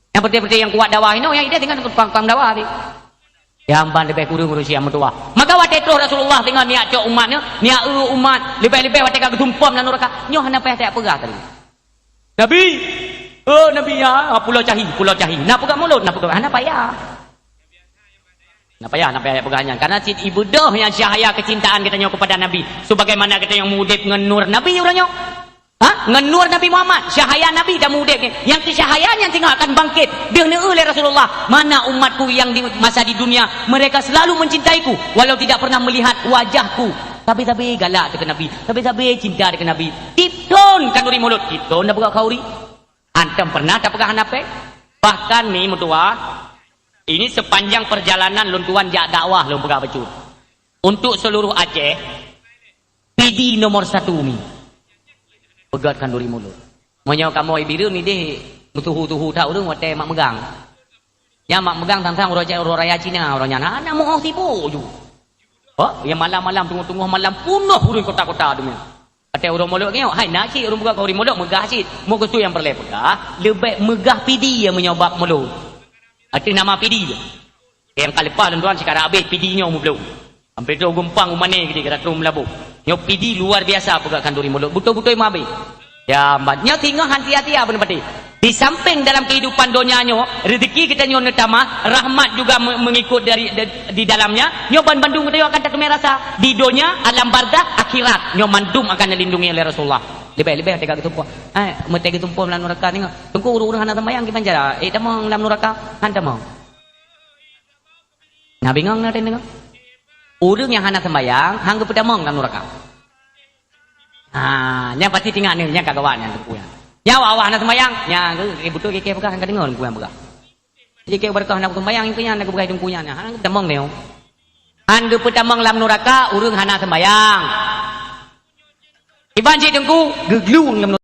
Yang peti-peti yang kuat dakwah ini yang dia tinggal tukang dakwah ni. Yang ban lebih kurung urusi yang mutua. Maka wate terus Rasulullah tinggal niat cok umatnya, niat umat lebih-lebih wate ka getumpam dan neraka. Nyo hana payah tak pegah tadi. Nabi. Oh Nabi ya, pulau cahi. Nak pegah mulut, nak pegah hana payah. Nak payah pegahnya karena ibadah yang cahaya kecintaan kita nyo kepada Nabi. Sebagaimana kita yang mudip dengan nur Nabi uranyo. Ha? Dengan nur Nabi Muhammad, cahaya Nabi dah mudek ni. Yang cahayanya tinggal akan bangkit. Dia oleh Rasulullah. Mana umatku yang di masa di dunia, mereka selalu mencintaiku walau tidak pernah melihat wajahku. Tapi galak dekat Nabi. Tapi cinta dekat Nabi. Tipton kanduri mulut. Tipton dah pegang kauri. Antum pernah tak pegang hanape? Bahkan ni mutua, ini sepanjang perjalanan luntuan jak dakwah lu pegang becu. Untuk seluruh Aceh, PD nomor 1 ni. Pegatkan duri mulut. Monyo kamu ibiru ni deh tuhu tahu dong wate mak megang. Ya mak megang tantang orang raya Cina orangnya ana mau tipu ju. Oh, yang malam-malam tunggu malam punuh urun kota-kota demi. Ate urang mulut ni, hai nak cik urang buka kau mulut megah cik. Mo kesu yang perle pegah, lebih megah PD yang menyobak mulut. Ate nama PD je. Yang kalepa tuan sekarang habis PD-nya belum. Hampir tu gumpang umane gitu kira trum labu. Nyo PD luar biasa pegakkan duri mulut. Betul-betul mabe. Ya, mbaknya tinggal hati-hati apa nih. Di samping dalam kehidupan dunianya, rezeki kita nyo netama, rahmat juga mengikut dari di dalamnya. Nyo bandung kita akan tak merasa di dunia alam barzakh akhirat. Nyo mandum akan dilindungi oleh Rasulullah. Lebih tega ketumpo. Mete ketumpo dalam neraka ni. Tunggu urang hana sembayang ki panjara. Tamang dalam neraka, han tamang. Nah bingung na tengok. Urang yang hana sembayang, hang ke tamang dalam neraka. Nya pasti tinggal ni nya kagawan yang tu. Nya awak hana sembayang, nya betul ke bukan hang dengar ku yang buka. Jadi ke berkah nak sembayang punya nak buka hidung punya nya. Hang tamang ni. Han ke tamang dalam neraka, urang hana sembayang. Iban cik tengku, geglu